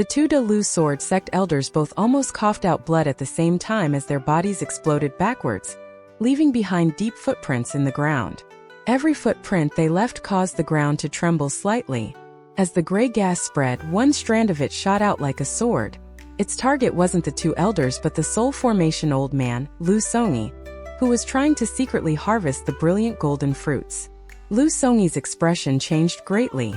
The two Da-Lu sword sect elders both almost coughed out blood at the same time as their bodies exploded backwards, leaving behind deep footprints in the ground. Every footprint they left caused the ground to tremble slightly. As the gray gas spread, one strand of it shot out like a sword. Its target wasn't the two elders but the soul formation old man, Lu Songyi, who was trying to secretly harvest the brilliant golden fruits. Lu Songyi's expression changed greatly.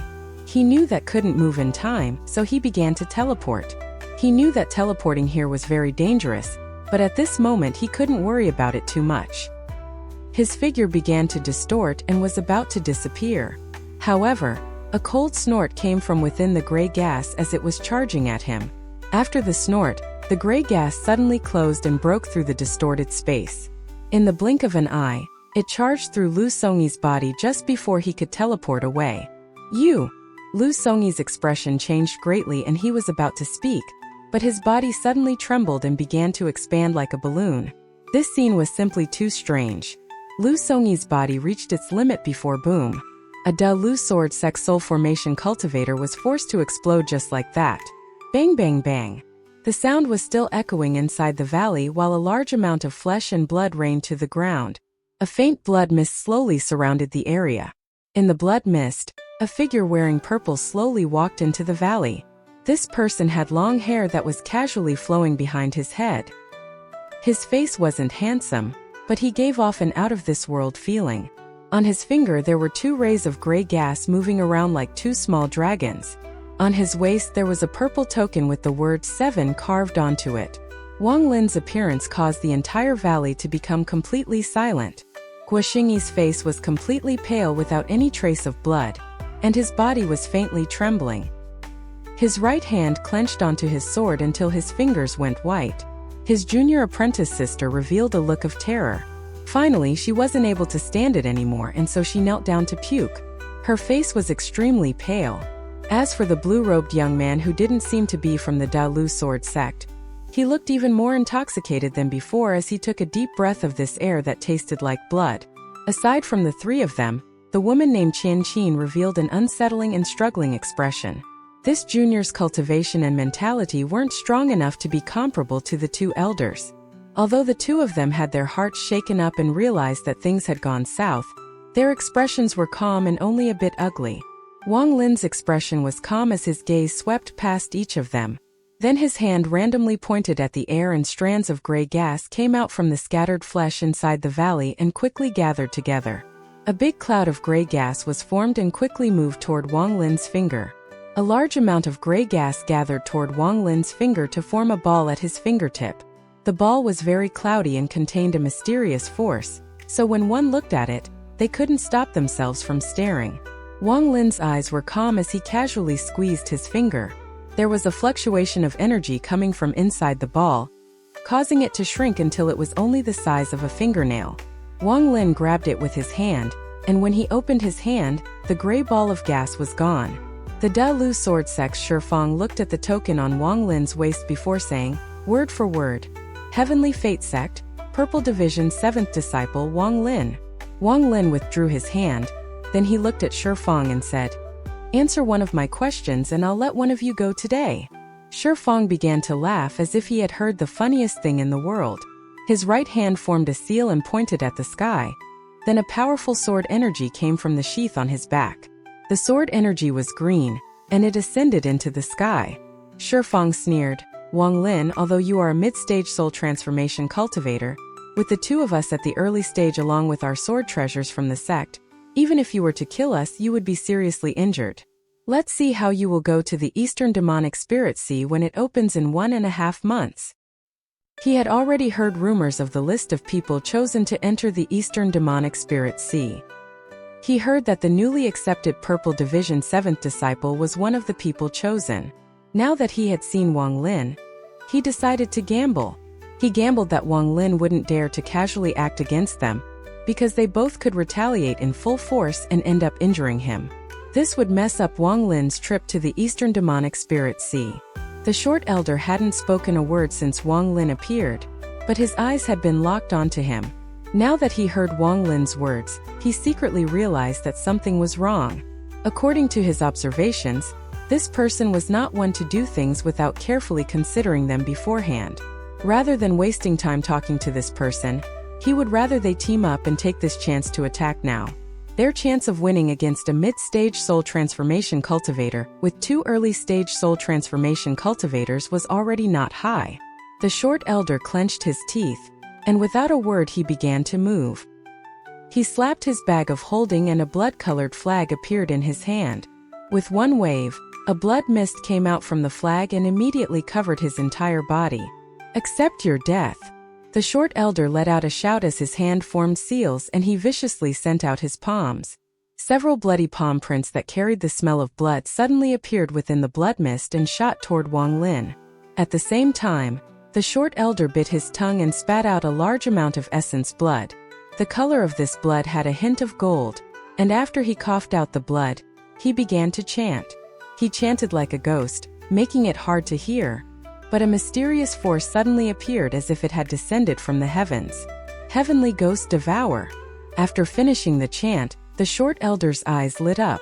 He knew that couldn't move in time, so he began to teleport. He knew that teleporting here was very dangerous, but at this moment he couldn't worry about it too much. His figure began to distort and was about to disappear. However, a cold snort came from within the gray gas as it was charging at him. After the snort, the gray gas suddenly closed and broke through the distorted space. In the blink of an eye, it charged through Lu Songyi's body just before he could teleport away. "You!" Lu Songyi's expression changed greatly and he was about to speak, but his body suddenly trembled and began to expand like a balloon. This scene was simply too strange. Lu Songyi's body reached its limit before boom. A Da-Lu sword sect soul formation cultivator was forced to explode just like that. Bang bang bang. The sound was still echoing inside the valley while a large amount of flesh and blood rained to the ground. A faint blood mist slowly surrounded the area. In the blood mist, a figure wearing purple slowly walked into the valley. This person had long hair that was casually flowing behind his head. His face wasn't handsome, but he gave off an out-of-this-world feeling. On his finger there were two rays of gray gas moving around like two small dragons. On his waist there was a purple token with the word 7 carved onto it. Wang Lin's appearance caused the entire valley to become completely silent. Guoxingyi's face was completely pale without any trace of blood, and his body was faintly trembling. His right hand clenched onto his sword until his fingers went white. His junior apprentice sister revealed a look of terror. Finally, she wasn't able to stand it anymore and so she knelt down to puke. Her face was extremely pale. As for the blue-robed young man who didn't seem to be from the Da-Lu sword sect, he looked even more intoxicated than before as he took a deep breath of this air that tasted like blood. Aside from the three of them, the woman named Qian revealed an unsettling and struggling expression. This junior's cultivation and mentality weren't strong enough to be comparable to the two elders. Although the two of them had their hearts shaken up and realized that things had gone south, their expressions were calm and only a bit ugly. Wang Lin's expression was calm as his gaze swept past each of them. Then his hand randomly pointed at the air and strands of gray gas came out from the scattered flesh inside the valley and quickly gathered together. A big cloud of gray gas was formed and quickly moved toward Wang Lin's finger. A large amount of gray gas gathered toward Wang Lin's finger to form a ball at his fingertip. The ball was very cloudy and contained a mysterious force, so when one looked at it, they couldn't stop themselves from staring. Wang Lin's eyes were calm as he casually squeezed his finger. There was a fluctuation of energy coming from inside the ball, causing it to shrink until it was only the size of a fingernail. Wang Lin grabbed it with his hand, and when he opened his hand, the gray ball of gas was gone. The Da-Lu sword sect Shifang looked at the token on Wang Lin's waist before saying, word for word, Heavenly Fate Sect, Purple Division 7th Disciple Wang Lin. Wang Lin withdrew his hand, then he looked at Shifang and said, answer one of my questions and I'll let one of you go today. Shifang began to laugh as if he had heard the funniest thing in the world. His right hand formed a seal and pointed at the sky. Then a powerful sword energy came from the sheath on his back. The sword energy was green, and it ascended into the sky. Shifang sneered, Wang Lin, although you are a mid-stage soul transformation cultivator, with the two of us at the early stage along with our sword treasures from the sect, even if you were to kill us, you would be seriously injured. Let's see how you will go to the Eastern Demonic Spirit Sea when it opens in 1.5 months. He had already heard rumors of the list of people chosen to enter the Eastern Demonic Spirit Sea. He heard that the newly accepted Purple Division 7th Disciple was one of the people chosen. Now that he had seen Wang Lin, he decided to gamble. He gambled that Wang Lin wouldn't dare to casually act against them, because they both could retaliate in full force and end up injuring him. This would mess up Wang Lin's trip to the Eastern Demonic Spirit Sea. The short elder hadn't spoken a word since Wang Lin appeared, but his eyes had been locked onto him. Now that he heard Wang Lin's words, he secretly realized that something was wrong. According to his observations, This person was not one to do things without carefully considering them beforehand. Rather than wasting time talking to this person, he would rather they team up and take this chance to attack now. Their chance of winning against a mid-stage soul transformation cultivator with 2 early-stage soul transformation cultivators was already not high. The short elder clenched his teeth, and without a word he began to move. He slapped his bag of holding and a blood-colored flag appeared in his hand. With one wave, a blood mist came out from the flag and immediately covered his entire body. "Accept your death." The short elder let out a shout as his hand formed seals and he viciously sent out his palms. Several bloody palm prints that carried the smell of blood suddenly appeared within the blood mist and shot toward Wang Lin. At the same time, the short elder bit his tongue and spat out a large amount of essence blood. The color of this blood had a hint of gold, and after he coughed out the blood, he began to chant. He chanted like a ghost, making it hard to hear. But a mysterious force suddenly appeared as if it had descended from the heavens. "Heavenly Ghost Devour." After finishing the chant, the short elder's eyes lit up.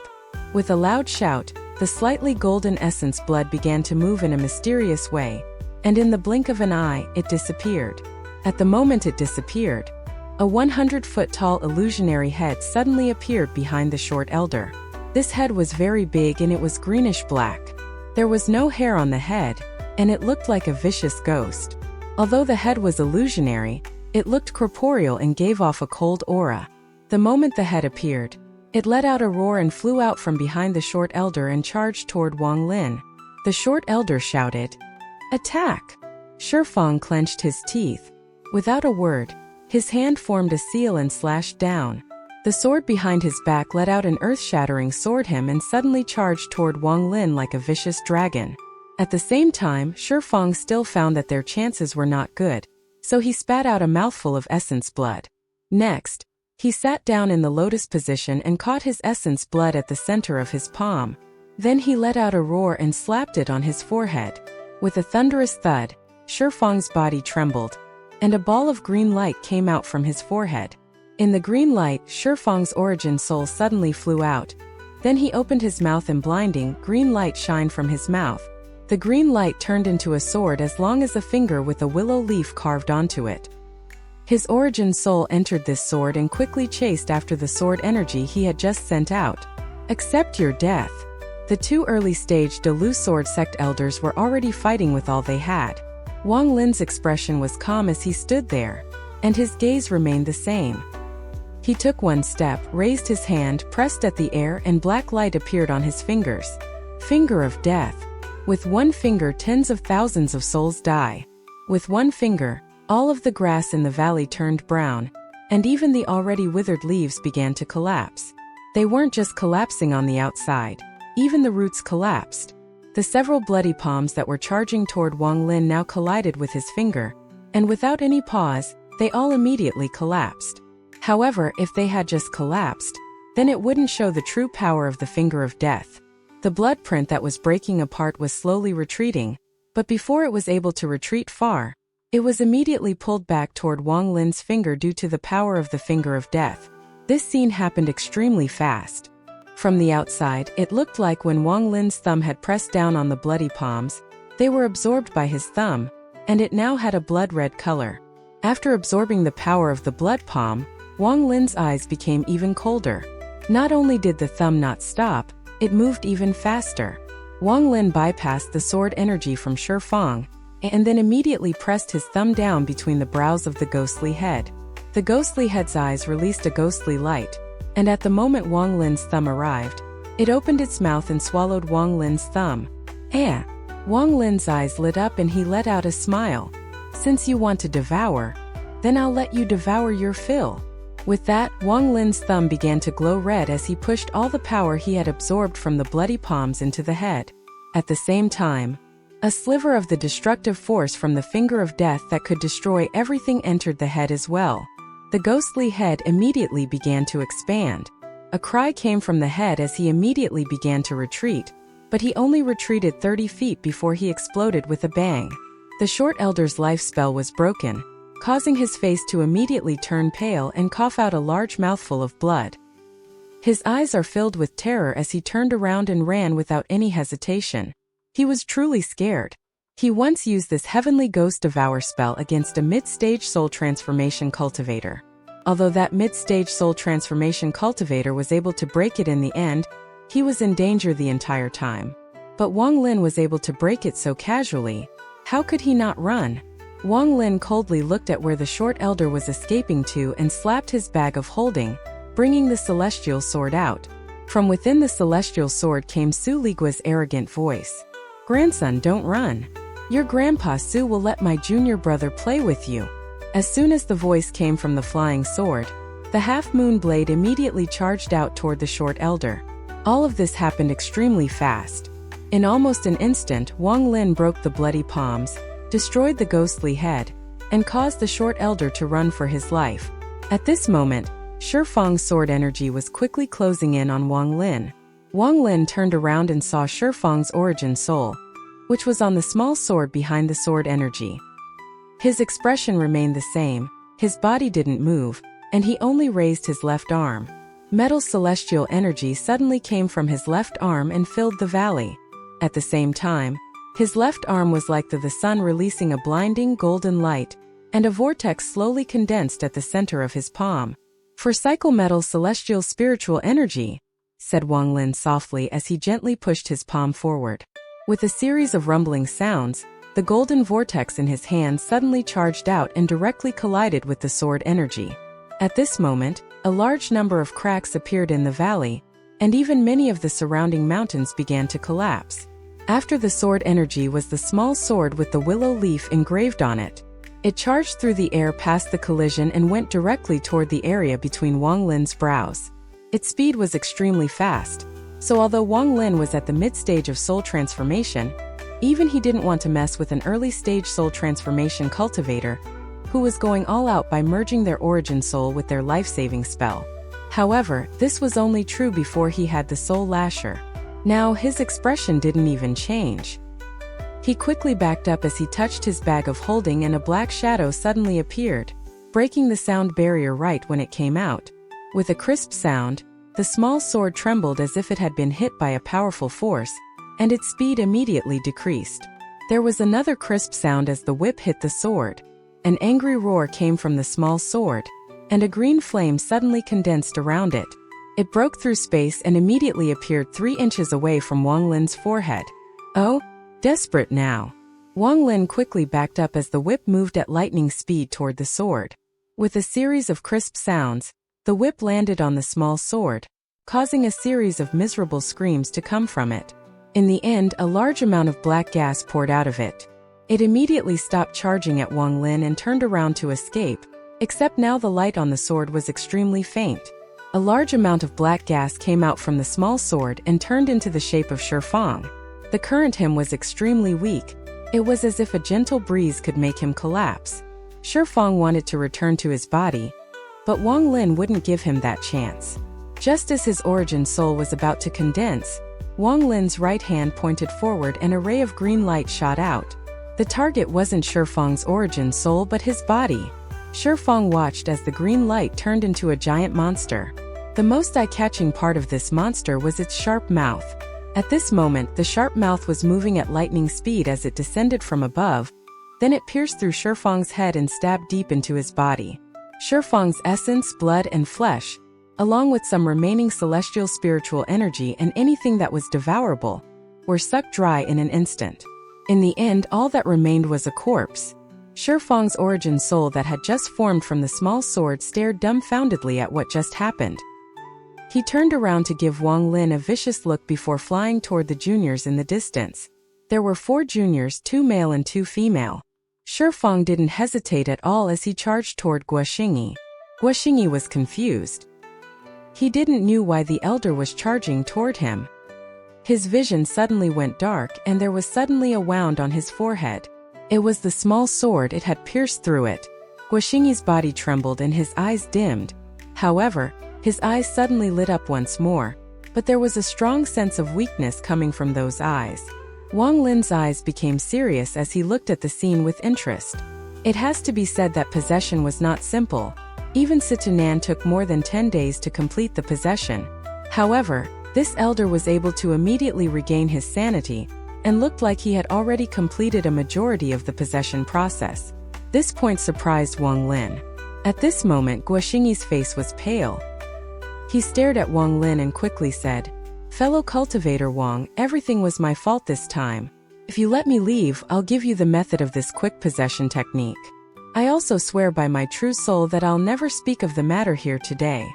With a loud shout, the slightly golden essence blood began to move in a mysterious way, and in the blink of an eye, it disappeared. At the moment it disappeared, a 100-foot-tall illusionary head suddenly appeared behind the short elder. This head was very big and it was greenish-black. There was no hair on the head, and it looked like a vicious ghost. Although the head was illusionary, it looked corporeal and gave off a cold aura. The moment the head appeared, it let out a roar and flew out from behind the short elder and charged toward Wang Lin. The short elder shouted, "Attack!" Shifang clenched his teeth. Without a word, his hand formed a seal and slashed down. The sword behind his back let out an earth-shattering sword him and suddenly charged toward Wang Lin like a vicious dragon. At the same time, Shifang still found that their chances were not good, so he spat out a mouthful of essence blood. Next, he sat down in the lotus position and caught his essence blood at the center of his palm. Then he let out a roar and slapped it on his forehead. With a thunderous thud, Shifang's body trembled, and a ball of green light came out from his forehead. In the green light, Shifang's origin soul suddenly flew out. Then he opened his mouth and blinding, green light shined from his mouth. The green light turned into a sword as long as a finger with a willow leaf carved onto it. His origin soul entered this sword and quickly chased after the sword energy he had just sent out. "Accept your death." The 2 early-stage Delu sword sect elders were already fighting with all they had. Wang Lin's expression was calm as he stood there, and his gaze remained the same. He took one step, raised his hand, pressed at the air, and black light appeared on his fingers. Finger of death. With one finger, tens of thousands of souls die. With one finger, all of the grass in the valley turned brown, and even the already withered leaves began to collapse. They weren't just collapsing on the outside. Even the roots collapsed. The several bloody palms that were charging toward Wang Lin now collided with his finger, and without any pause, they all immediately collapsed. However, if they had just collapsed, then it wouldn't show the true power of the finger of death. The blood print that was breaking apart was slowly retreating, but before it was able to retreat far, it was immediately pulled back toward Wang Lin's finger due to the power of the finger of death. This scene happened extremely fast. From the outside, it looked like when Wang Lin's thumb had pressed down on the bloody palms, they were absorbed by his thumb, and it now had a blood-red color. After absorbing the power of the blood palm, Wang Lin's eyes became even colder. Not only did the thumb not stop, it moved even faster. Wang Lin bypassed the sword energy from Shifang, and then immediately pressed his thumb down between the brows of the ghostly head. The ghostly head's eyes released a ghostly light, and at the moment Wang Lin's thumb arrived, it opened its mouth and swallowed Wang Lin's thumb. Wang Lin's eyes lit up and he let out a smile. "Since you want to devour, then I'll let you devour your fill." With that, Wang Lin's thumb began to glow red as he pushed all the power he had absorbed from the bloody palms into the head. At the same time, a sliver of the destructive force from the finger of death that could destroy everything entered the head as well. The ghostly head immediately began to expand. A cry came from the head as he immediately began to retreat, but he only retreated 30 feet before he exploded with a bang. The short elder's life spell was broken, causing his face to immediately turn pale and cough out a large mouthful of blood. His eyes are filled with terror as he turned around and ran without any hesitation. He was truly scared. He once used this heavenly ghost devour spell against a mid-stage soul transformation cultivator. Although that mid-stage soul transformation cultivator was able to break it in the end, he was in danger the entire time. But Wang Lin was able to break it so casually. How could he not run? Wang Lin coldly looked at where the short elder was escaping to and slapped his bag of holding, bringing the celestial sword out. From within the celestial sword came Su Ligua's arrogant voice. "Grandson, don't run. Your grandpa Su will let my junior brother play with you." As soon as the voice came from the flying sword, the half-moon blade immediately charged out toward the short elder. All of this happened extremely fast. In almost an instant, Wang Lin broke the bloody palms, destroyed the ghostly head, and caused the short elder to run for his life. At this moment, Shifang's sword energy was quickly closing in on Wang Lin. Wang Lin turned around and saw Shifang's origin soul, which was on the small sword behind the sword energy. His expression remained the same, his body didn't move, and he only raised his left arm. Metal celestial energy suddenly came from his left arm and filled the valley. At the same time, his left arm was like the sun releasing a blinding golden light, and a vortex slowly condensed at the center of his palm. "For cycle metal celestial spiritual energy," said Wang Lin softly as he gently pushed his palm forward. With a series of rumbling sounds, the golden vortex in his hand suddenly charged out and directly collided with the sword energy. At this moment, a large number of cracks appeared in the valley, and even many of the surrounding mountains began to collapse. After the sword energy was the small sword with the willow leaf engraved on it. It charged through the air past the collision and went directly toward the area between Wang Lin's brows. Its speed was extremely fast, so although Wang Lin was at the mid-stage of soul transformation, even he didn't want to mess with an early-stage soul transformation cultivator, who was going all out by merging their origin soul with their life-saving spell. However, this was only true before he had the soul lasher. Now, his expression didn't even change. He quickly backed up as he touched his bag of holding and a black shadow suddenly appeared, breaking the sound barrier right when it came out. With a crisp sound, the small sword trembled as if it had been hit by a powerful force, and its speed immediately decreased. There was another crisp sound as the whip hit the sword. An angry roar came from the small sword, and a green flame suddenly condensed around it. It broke through space and immediately appeared 3 inches away from Wang Lin's forehead. Oh, desperate now. Wang Lin quickly backed up as the whip moved at lightning speed toward the sword. With a series of crisp sounds, the whip landed on the small sword, causing a series of miserable screams to come from it. In the end, a large amount of black gas poured out of it. It immediately stopped charging at Wang Lin and turned around to escape, except now the light on the sword was extremely faint. A large amount of black gas came out from the small sword and turned into the shape of Shifang. The current him was extremely weak. It was as if a gentle breeze could make him collapse. Shifang wanted to return to his body, but Wang Lin wouldn't give him that chance. Just as his origin soul was about to condense, Wang Lin's right hand pointed forward and a ray of green light shot out. The target wasn't Shifang's origin soul but his body. Shifang watched as the green light turned into a giant monster. The most eye-catching part of this monster was its sharp mouth. At this moment, the sharp mouth was moving at lightning speed as it descended from above. Then it pierced through Shifang's head and stabbed deep into his body. Shifang's essence, blood, and flesh, along with some remaining celestial spiritual energy and anything that was devourable, were sucked dry in an instant. In the end, all that remained was a corpse. Shifang's origin soul that had just formed from the small sword stared dumbfoundedly at what just happened. He turned around to give Wang Lin a vicious look before flying toward the juniors in the distance. There were 4 juniors, 2 male and 2 female. Shifang didn't hesitate at all as he charged toward Guoxingyi. Guoxingyi was confused. He didn't know why the elder was charging toward him. His vision suddenly went dark and there was suddenly a wound on his forehead. It was the small sword, it had pierced through it. Guoxingyi's body trembled and his eyes dimmed. However, his eyes suddenly lit up once more, but there was a strong sense of weakness coming from those eyes. Wang Lin's eyes became serious as he looked at the scene with interest. It has to be said that possession was not simple. Even Situnan took more than 10 days to complete the possession. However, this elder was able to immediately regain his sanity and looked like he had already completed a majority of the possession process. This point surprised Wang Lin. At this moment, Guoxingyi's face was pale. He stared at Wang Lin and quickly said, "Fellow cultivator Wang, everything was my fault this time. If you let me leave, I'll give you the method of this quick possession technique. I also swear by my true soul that I'll never speak of the matter here today."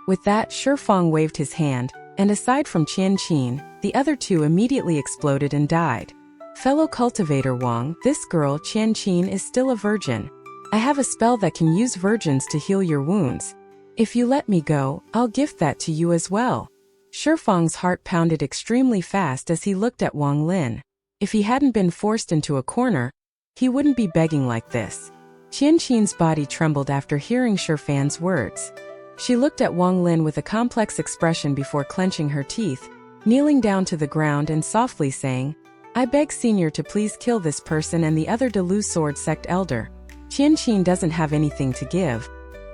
With that, Shifang waved his hand, and aside from Qianqin, the other two immediately exploded and died. "Fellow cultivator Wang, this girl, Qianqin, is still a virgin. I have a spell that can use virgins to heal your wounds. If you let me go, I'll gift that to you as well." Shifang's heart pounded extremely fast as he looked at Wang Lin. If he hadn't been forced into a corner, he wouldn't be begging like this. Qianqin's body trembled after hearing Shifang's words. She looked at Wang Lin with a complex expression before clenching her teeth, kneeling down to the ground and softly saying, "I beg Senior to please kill this person and the other Delu Sword Sect elder. Qianqin doesn't have anything to give,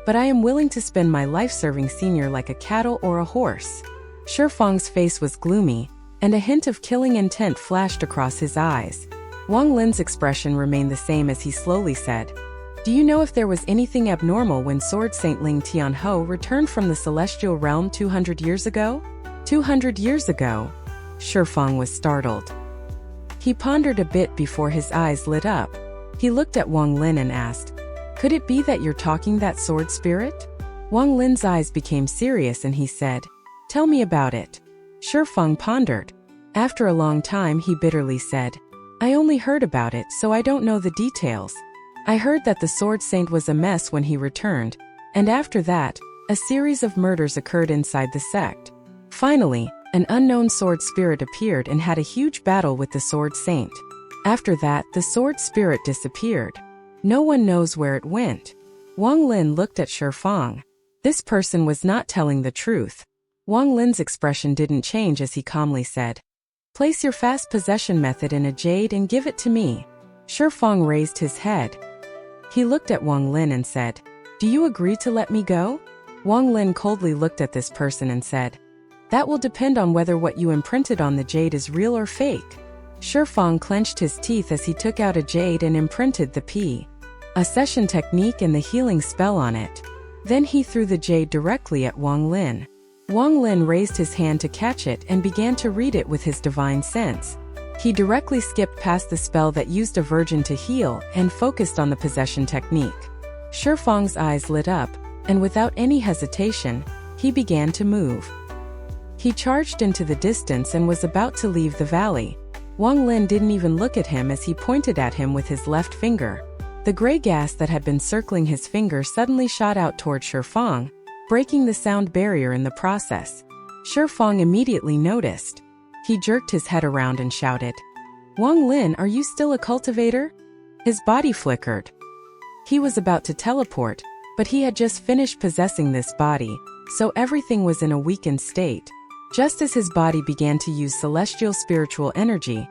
but I am willing to spend my life serving Senior like a cattle or a horse." Shifang's face was gloomy, and a hint of killing intent flashed across his eyes. Wang Lin's expression remained the same as he slowly said, "Do you know if there was anything abnormal when Sword Saint Ling Tianho returned from the Celestial Realm 200 years ago?" 200 years ago? Shifang was startled. He pondered a bit before his eyes lit up. He looked at Wang Lin and asked, "Could it be that you're talking that sword spirit?" Wang Lin's eyes became serious and he said, "Tell me about it." Shifang pondered. After a long time he bitterly said, "I only heard about it, so I don't know the details. I heard that the Sword Saint was a mess when he returned, and after that, a series of murders occurred inside the sect. Finally, an unknown sword spirit appeared and had a huge battle with the Sword Saint. After that, the sword spirit disappeared. No one knows where it went." Wang Lin looked at Shifang. This person was not telling the truth. Wang Lin's expression didn't change as he calmly said, "Place your fast possession method in a jade and give it to me." Shifang raised his head. He looked at Wang Lin and said, "Do you agree to let me go?" Wang Lin coldly looked at this person and said, "That will depend on whether what you imprinted on the jade is real or fake." Shifang clenched his teeth as he took out a jade and imprinted the P, a session technique and the healing spell on it. Then he threw the jade directly at Wang Lin. Wang Lin raised his hand to catch it and began to read it with his divine sense. He directly skipped past the spell that used a virgin to heal and focused on the possession technique. Shifang's eyes lit up, and without any hesitation, he began to move. He charged into the distance and was about to leave the valley. Wang Lin didn't even look at him as he pointed at him with his left finger. The gray gas that had been circling his finger suddenly shot out toward Shifang, breaking the sound barrier in the process. Shifang immediately noticed. He jerked his head around and shouted, "Wang Lin, are you still a cultivator?" His body flickered. He was about to teleport, but he had just finished possessing this body, so everything was in a weakened state. Just as his body began to use celestial spiritual energy,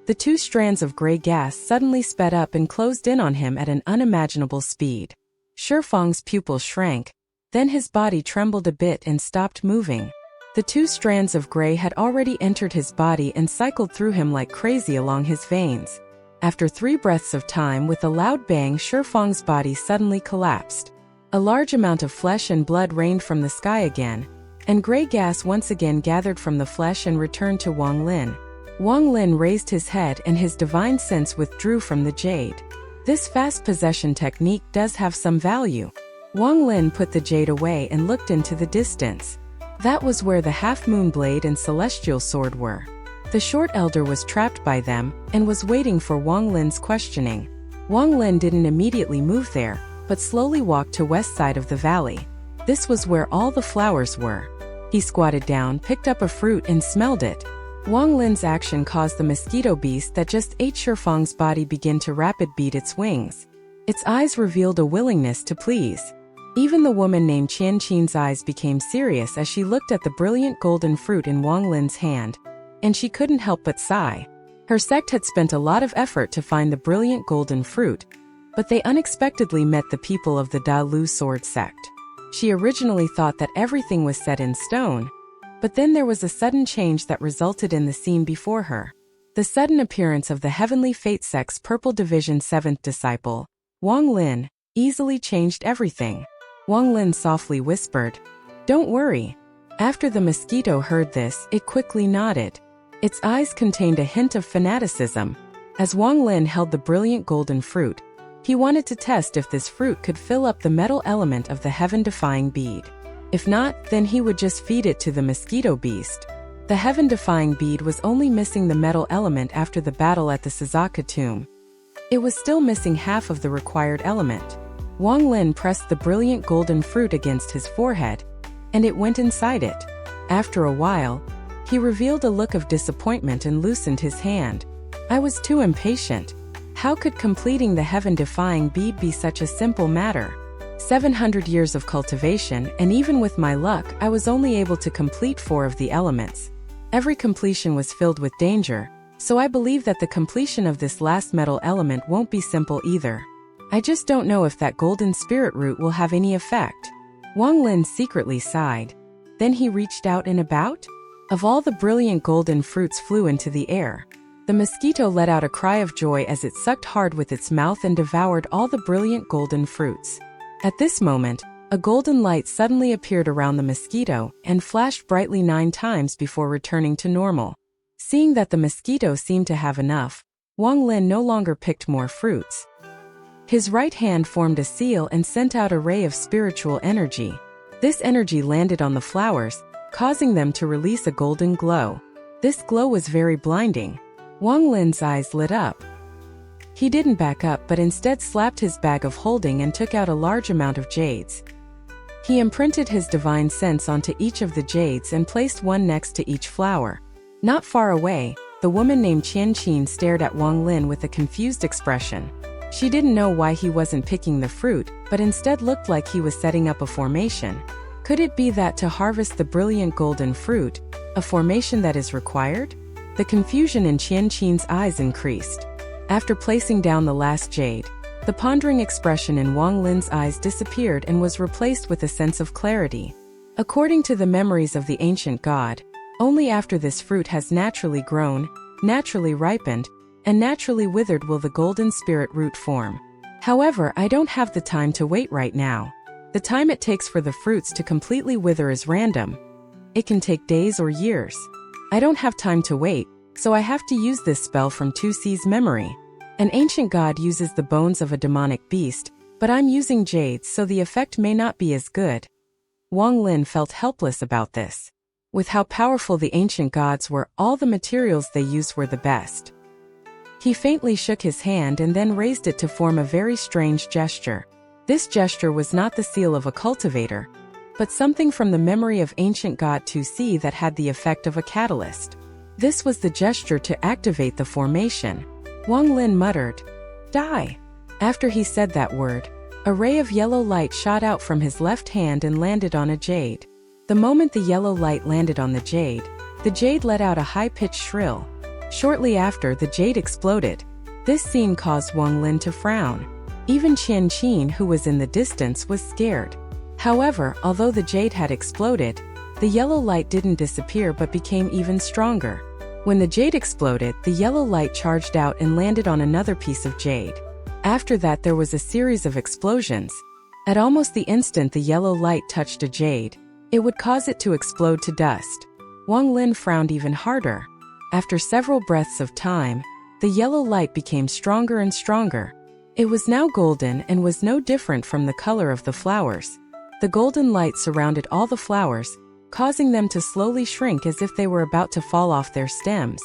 the two strands of gray gas suddenly sped up and closed in on him at an unimaginable speed. Shifang's pupils shrank, then his body trembled a bit and stopped moving. The two strands of gray had already entered his body and cycled through him like crazy along his veins. After 3 breaths of time, with a loud bang, Shifang's body suddenly collapsed. A large amount of flesh and blood rained from the sky again, and gray gas once again gathered from the flesh and returned to Wang Lin. Wang Lin raised his head and his divine sense withdrew from the jade. This fast possession technique does have some value. Wang Lin put the jade away and looked into the distance. That was where the half-moon blade and celestial sword were. The short elder was trapped by them and was waiting for Wang Lin's questioning. Wang Lin didn't immediately move there, but slowly walked to west side of the valley. This was where all the flowers were. He squatted down, picked up a fruit and smelled it. Wang Lin's action caused the mosquito beast that just ate Shifang's body begin to rapid beat its wings. Its eyes revealed a willingness to please. Even the woman named Qianqin's eyes became serious as she looked at the brilliant golden fruit in Wang Lin's hand, and she couldn't help but sigh. Her sect had spent a lot of effort to find the brilliant golden fruit, but they unexpectedly met the people of the Delu Sword sect. She originally thought that everything was set in stone, But then there was a sudden change that resulted in the scene before her. The sudden appearance of the Heavenly Fate Sect's Purple Division 7th disciple, Wang Lin, easily changed everything. Wang Lin softly whispered, "Don't worry." After the mosquito heard this, it quickly nodded. Its eyes contained a hint of fanaticism. As Wang Lin held the brilliant golden fruit, he wanted to test if this fruit could fill up the metal element of the heaven-defying bead. If not, then he would just feed it to the mosquito beast. The heaven-defying bead was only missing the metal element after the battle at the Suzaka tomb. It was still missing half of the required element. Wang Lin pressed the brilliant golden fruit against his forehead, and it went inside it. After a while, he revealed a look of disappointment and loosened his hand. "I was too impatient. How could completing the heaven-defying bead be such a simple matter? 700 years of cultivation, and even with my luck, I was only able to complete 4 of the elements. Every completion was filled with danger, so I believe that the completion of this last metal element won't be simple either. I just don't know if that golden spirit root will have any effect." Wang Lin secretly sighed. Then he reached out and about. Of all the brilliant golden fruits flew into the air. The mosquito let out a cry of joy as it sucked hard with its mouth and devoured all the brilliant golden fruits. At this moment, a golden light suddenly appeared around the mosquito and flashed brightly 9 times before returning to normal. Seeing that the mosquito seemed to have enough, Wang Lin no longer picked more fruits. His right hand formed a seal and sent out a ray of spiritual energy. This energy landed on the flowers, causing them to release a golden glow. This glow was very blinding. Wang Lin's eyes lit up. He didn't back up but instead slapped his bag of holding and took out a large amount of jades. He imprinted his divine sense onto each of the jades and placed one next to each flower. Not far away, the woman named Qian stared at Wang Lin with a confused expression. She didn't know why he wasn't picking the fruit, but instead looked like he was setting up a formation. Could it be that to harvest the brilliant golden fruit, a formation that is required? The confusion in Qian's eyes increased. After placing down the last jade, the pondering expression in Wang Lin's eyes disappeared and was replaced with a sense of clarity. According to the memories of the ancient god, only after this fruit has naturally grown, naturally ripened, and naturally withered will the golden spirit root form. However, I don't have the time to wait right now. The time it takes for the fruits to completely wither is random. It can take days or years. I don't have time to wait, so I have to use this spell from 2C's memory. An ancient god uses the bones of a demonic beast, but I'm using jades so the effect may not be as good. Wang Lin felt helpless about this. With how powerful the ancient gods were, all the materials they used were the best. He faintly shook his hand and then raised it to form a very strange gesture. This gesture was not the seal of a cultivator, but something from the memory of ancient god 2C that had the effect of a catalyst. This was the gesture to activate the formation. Wang Lin muttered, "Die." After he said that word, a ray of yellow light shot out from his left hand and landed on a jade. The moment the yellow light landed on the jade let out a high-pitched shrill. Shortly after, the jade exploded. This scene caused Wang Lin to frown. Even Qian, who was in the distance, was scared. However, although the jade had exploded, the yellow light didn't disappear but became even stronger. When the jade exploded, the yellow light charged out and landed on another piece of jade. After that, there was a series of explosions. At almost the instant the yellow light touched a jade, it would cause it to explode to dust. Wang Lin frowned even harder. After several breaths of time, the yellow light became stronger and stronger. It was now golden and was no different from the color of the flowers. The golden light surrounded all the flowers, causing them to slowly shrink as if they were about to fall off their stems.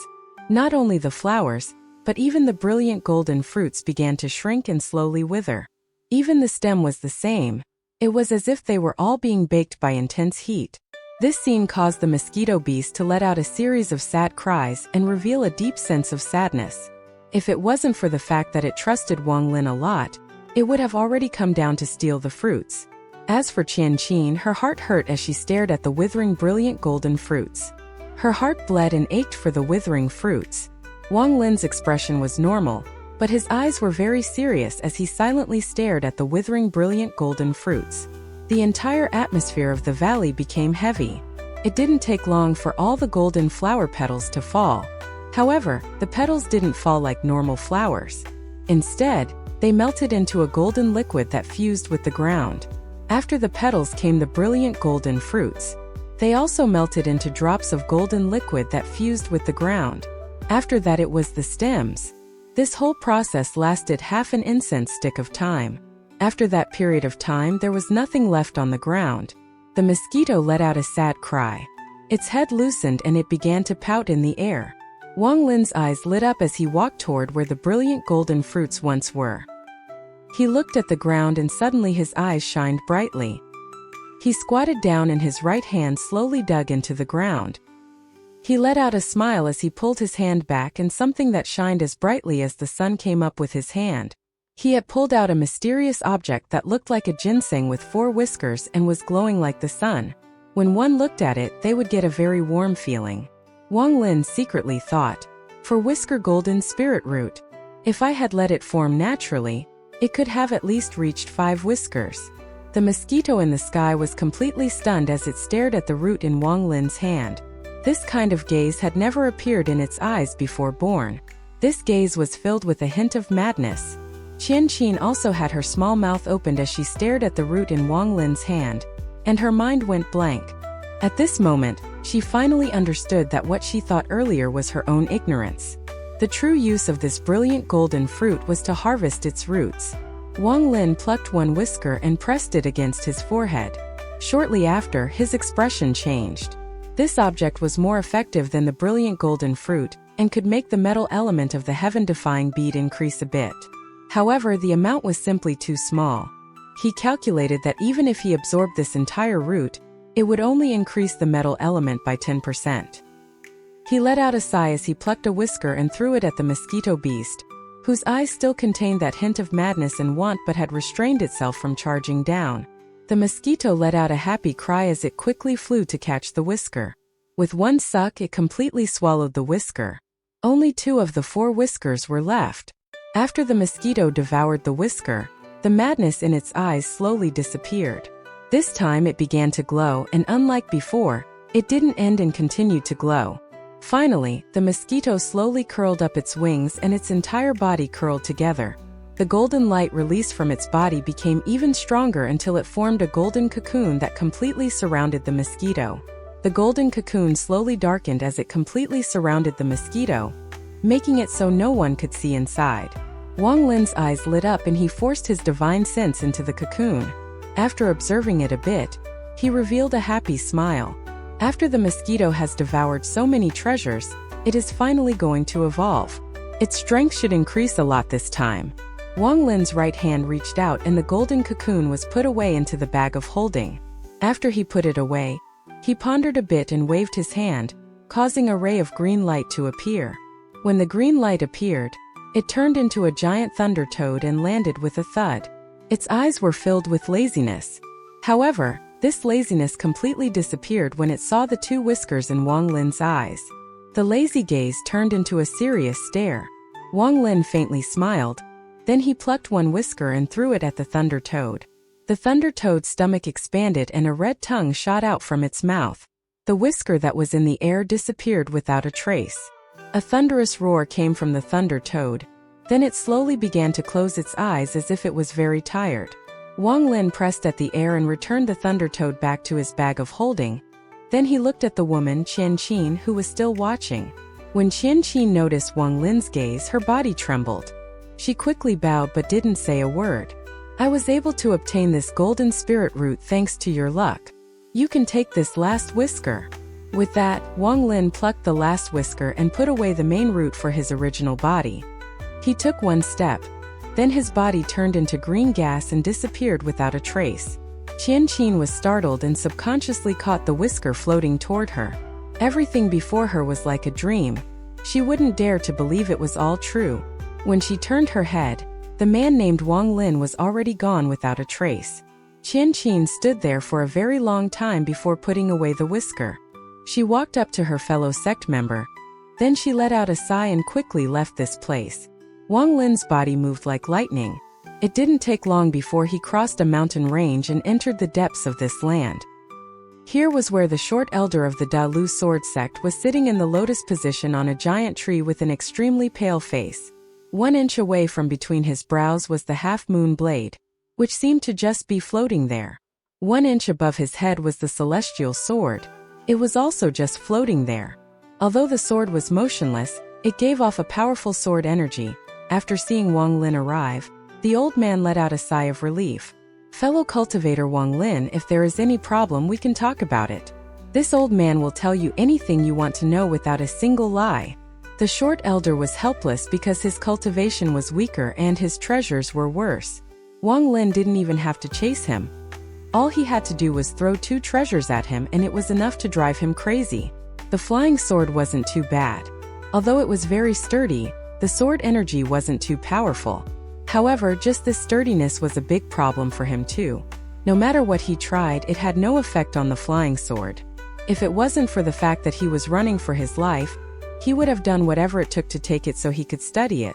Not only the flowers, but even the brilliant golden fruits began to shrink and slowly wither. Even the stem was the same. It was as if they were all being baked by intense heat. This scene caused the mosquito beast to let out a series of sad cries and reveal a deep sense of sadness. If it wasn't for the fact that it trusted Wang Lin a lot, it would have already come down to steal the fruits. As for Qian, her heart hurt as she stared at the withering brilliant golden fruits. Her heart bled and ached for the withering fruits. Wang Lin's expression was normal, but his eyes were very serious as he silently stared at the withering brilliant golden fruits. The entire atmosphere of the valley became heavy. It didn't take long for all the golden flower petals to fall. However, the petals didn't fall like normal flowers. Instead, they melted into a golden liquid that fused with the ground. After the petals came the brilliant golden fruits. They also melted into drops of golden liquid that fused with the ground. After that it was the stems. This whole process lasted half an incense stick of time. After that period of time there was nothing left on the ground. The mosquito let out a sad cry. Its head loosened and it began to pout in the air. Wang Lin's eyes lit up as he walked toward where the brilliant golden fruits once were. He looked at the ground and suddenly his eyes shined brightly. He squatted down and his right hand slowly dug into the ground. He let out a smile as he pulled his hand back and something that shined as brightly as the sun came up with his hand. He had pulled out a mysterious object that looked like a ginseng with 4 whiskers and was glowing like the sun. When one looked at it, they would get a very warm feeling. Wang Lin secretly thought, for whisker golden spirit root. If I had let it form naturally, it could have at least reached 5 whiskers. The mosquito in the sky was completely stunned as it stared at the root in Wang Lin's hand. This kind of gaze had never appeared in its eyes before born. This gaze was filled with a hint of madness. Qian also had her small mouth opened as she stared at the root in Wang Lin's hand, and her mind went blank. At this moment, she finally understood that what she thought earlier was her own ignorance. The true use of this brilliant golden fruit was to harvest its roots. Wang Lin plucked one whisker and pressed it against his forehead. Shortly after, his expression changed. This object was more effective than the brilliant golden fruit, and could make the metal element of the heaven-defying bead increase a bit. However, the amount was simply too small. He calculated that even if he absorbed this entire root, it would only increase the metal element by 10%. He let out a sigh as he plucked a whisker and threw it at the mosquito beast, whose eyes still contained that hint of madness and want but had restrained itself from charging down. The mosquito let out a happy cry as it quickly flew to catch the whisker. With one suck it completely swallowed the whisker. Only 2 of the 4 whiskers were left. After the mosquito devoured the whisker, the madness in its eyes slowly disappeared. This time it began to glow, and unlike before, it didn't end and continued to glow. Finally, the mosquito slowly curled up its wings and its entire body curled together. The golden light released from its body became even stronger until it formed a golden cocoon that completely surrounded the mosquito. The golden cocoon slowly darkened as it completely surrounded the mosquito, making it so no one could see inside. Wang Lin's eyes lit up and he forced his divine sense into the cocoon. After observing it a bit, he revealed a happy smile. After the mosquito has devoured so many treasures, it is finally going to evolve. Its strength should increase a lot this time. Wang Lin's right hand reached out and the golden cocoon was put away into the bag of holding. After he put it away, he pondered a bit and waved his hand, causing a ray of green light to appear. When the green light appeared, it turned into a giant thunder toad and landed with a thud. Its eyes were filled with laziness. However, this laziness completely disappeared when it saw the 2 whiskers in Wang Lin's eyes. The lazy gaze turned into a serious stare. Wang Lin faintly smiled. Then he plucked one whisker and threw it at the thunder toad. The thunder toad's stomach expanded and a red tongue shot out from its mouth. The whisker that was in the air disappeared without a trace. A thunderous roar came from the thunder toad. Then it slowly began to close its eyes as if it was very tired. Wang Lin pressed at the air and returned the thunder toad back to his bag of holding. Then he looked at the woman Qian, who was still watching. When Qian noticed Wang Lin's gaze, her body trembled. She quickly bowed but didn't say a word. I was able to obtain this golden spirit root thanks to your luck. You can take this last whisker. With that, Wang Lin plucked the last whisker and put away the main root for his original body. He took one step. Then his body turned into green gas and disappeared without a trace. Qian was startled and subconsciously caught the whisker floating toward her. Everything before her was like a dream. She wouldn't dare to believe it was all true. When she turned her head, the man named Wang Lin was already gone without a trace. Qian stood there for a very long time before putting away the whisker. She walked up to her fellow sect member. Then she let out a sigh and quickly left this place. Wang Lin's body moved like lightning. It didn't take long before he crossed a mountain range and entered the depths of this land. Here was where the short elder of the Dalu sword sect was sitting in the lotus position on a giant tree with an extremely pale face. 1 inch away from between his brows was the half-moon blade, which seemed to just be floating there. 1 inch above his head was the celestial sword. It was also just floating there. Although the sword was motionless, it gave off a powerful sword energy. After seeing Wang Lin arrive, the old man let out a sigh of relief. "Fellow cultivator Wang Lin, if there is any problem we can talk about it. This old man will tell you anything you want to know without a single lie." The short elder was helpless because his cultivation was weaker and his treasures were worse. Wang Lin didn't even have to chase him. All he had to do was throw 2 treasures at him and it was enough to drive him crazy. The flying sword wasn't too bad. Although it was very sturdy, the sword energy wasn't too powerful. However, just this sturdiness was a big problem for him too. No matter what he tried, it had no effect on the flying sword. If it wasn't for the fact that he was running for his life, he would have done whatever it took to take it so he could study it.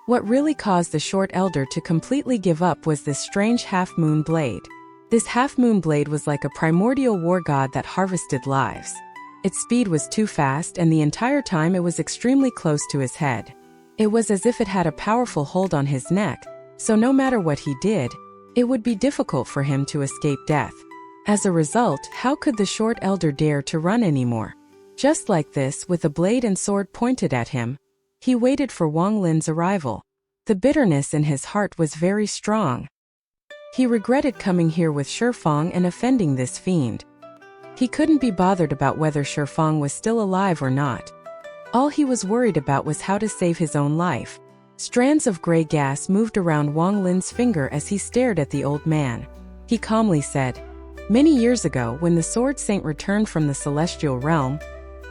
What really caused the short elder to completely give up was this strange half-moon blade. This half-moon blade was like a primordial war god that harvested lives. Its speed was too fast and the entire time it was extremely close to his head. It was as if it had a powerful hold on his neck, so no matter what he did, it would be difficult for him to escape death. As a result, how could the short elder dare to run anymore? Just like this, with a blade and sword pointed at him, he waited for Wang Lin's arrival. The bitterness in his heart was very strong. He regretted coming here with Shifang and offending this fiend. He couldn't be bothered about whether Shifang was still alive or not. All he was worried about was how to save his own life. Strands of gray gas moved around Wang Lin's finger as he stared at the old man. He calmly said, "Many years ago, when the Sword Saint returned from the celestial realm,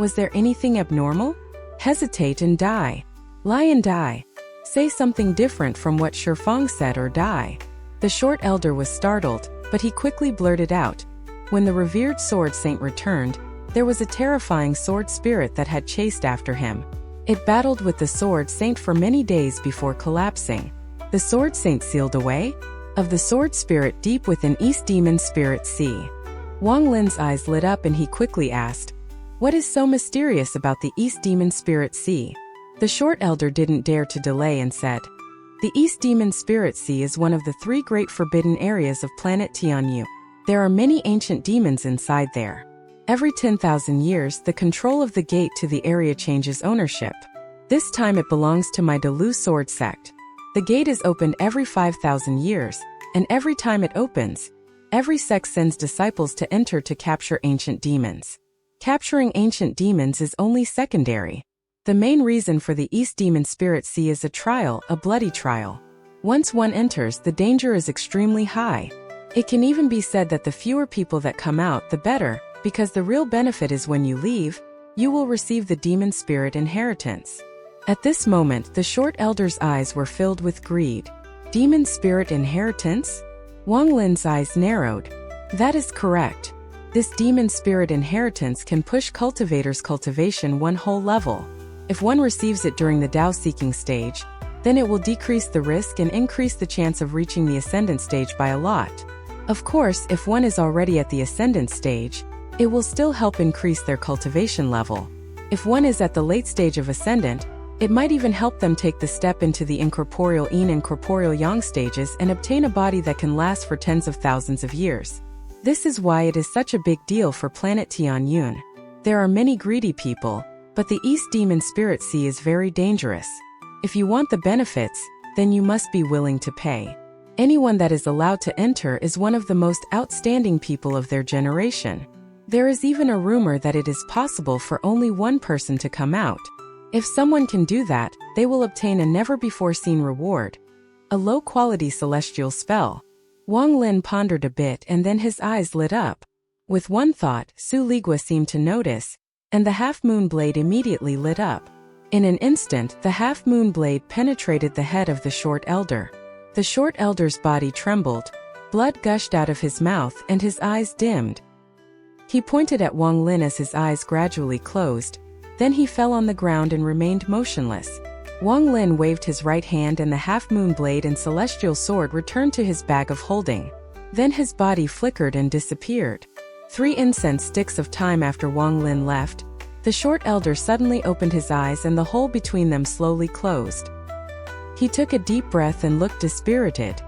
was there anything abnormal? Hesitate and die. Lie and die. Say something different from what Shifang said or die." The short elder was startled, but he quickly blurted out, "When the revered Sword Saint returned, there was a terrifying sword spirit that had chased after him. It battled with the Sword Saint for many days before collapsing. The Sword Saint sealed away? Of the sword spirit deep within East Demon Spirit Sea." Wang Lin's eyes lit up and he quickly asked, "What is so mysterious about the East Demon Spirit Sea?" The short elder didn't dare to delay and said, "The East Demon Spirit Sea is one of the 3 great forbidden areas of planet Tianyu. There are many ancient demons inside there. Every 10,000 years, the control of the gate to the area changes ownership. This time it belongs to my Dalu sword sect. The gate is opened every 5,000 years, and every time it opens, every sect sends disciples to enter to capture ancient demons. Capturing ancient demons is only secondary. The main reason for the East Demon Spirit Sea is a trial, a bloody trial. Once one enters, the danger is extremely high. It can even be said that the fewer people that come out, the better, because the real benefit is when you leave, you will receive the demon spirit inheritance." At this moment, the short elder's eyes were filled with greed. Demon spirit inheritance? Wang Lin's eyes narrowed. That is correct. This demon spirit inheritance can push cultivators' cultivation one whole level. If one receives it during the Dao seeking stage, then it will decrease the risk and increase the chance of reaching the ascendant stage by a lot. Of course, if one is already at the ascendant stage, it will still help increase their cultivation level. If one is at the late stage of ascendant, it might even help them take the step into the incorporeal yin and corporeal yang stages and obtain a body that can last for tens of thousands of years. This is why it is such a big deal for planet Tianyun. There are many greedy people, but the East Demon Spirit Sea is very dangerous. If you want the benefits, then you must be willing to pay. Anyone that is allowed to enter is one of the most outstanding people of their generation. There is even a rumor that it is possible for only one person to come out. If someone can do that, they will obtain a never-before-seen reward. A low-quality celestial spell. Wang Lin pondered a bit and then his eyes lit up. With one thought, Su Ligua seemed to notice, and the half-moon blade immediately lit up. In an instant, the half-moon blade penetrated the head of the short elder. The short elder's body trembled, blood gushed out of his mouth and his eyes dimmed. He pointed at Wang Lin as his eyes gradually closed, then he fell on the ground and remained motionless. Wang Lin waved his right hand and the half-moon blade and celestial sword returned to his bag of holding. Then his body flickered and disappeared. 3 incense sticks of time after Wang Lin left, the short elder suddenly opened his eyes and the hole between them slowly closed. He took a deep breath and looked dispirited.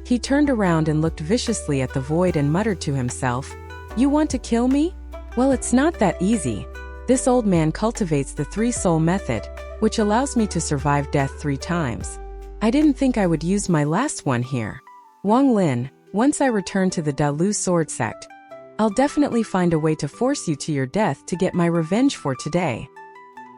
He turned around and looked viciously at the void and muttered to himself, "You want to kill me? Well, it's not that easy. This old man cultivates the 3-soul method, which allows me to survive death 3 times. I didn't think I would use my last one here. Wang Lin, once I return to the Dalu sword sect, I'll definitely find a way to force you to your death to get my revenge for today."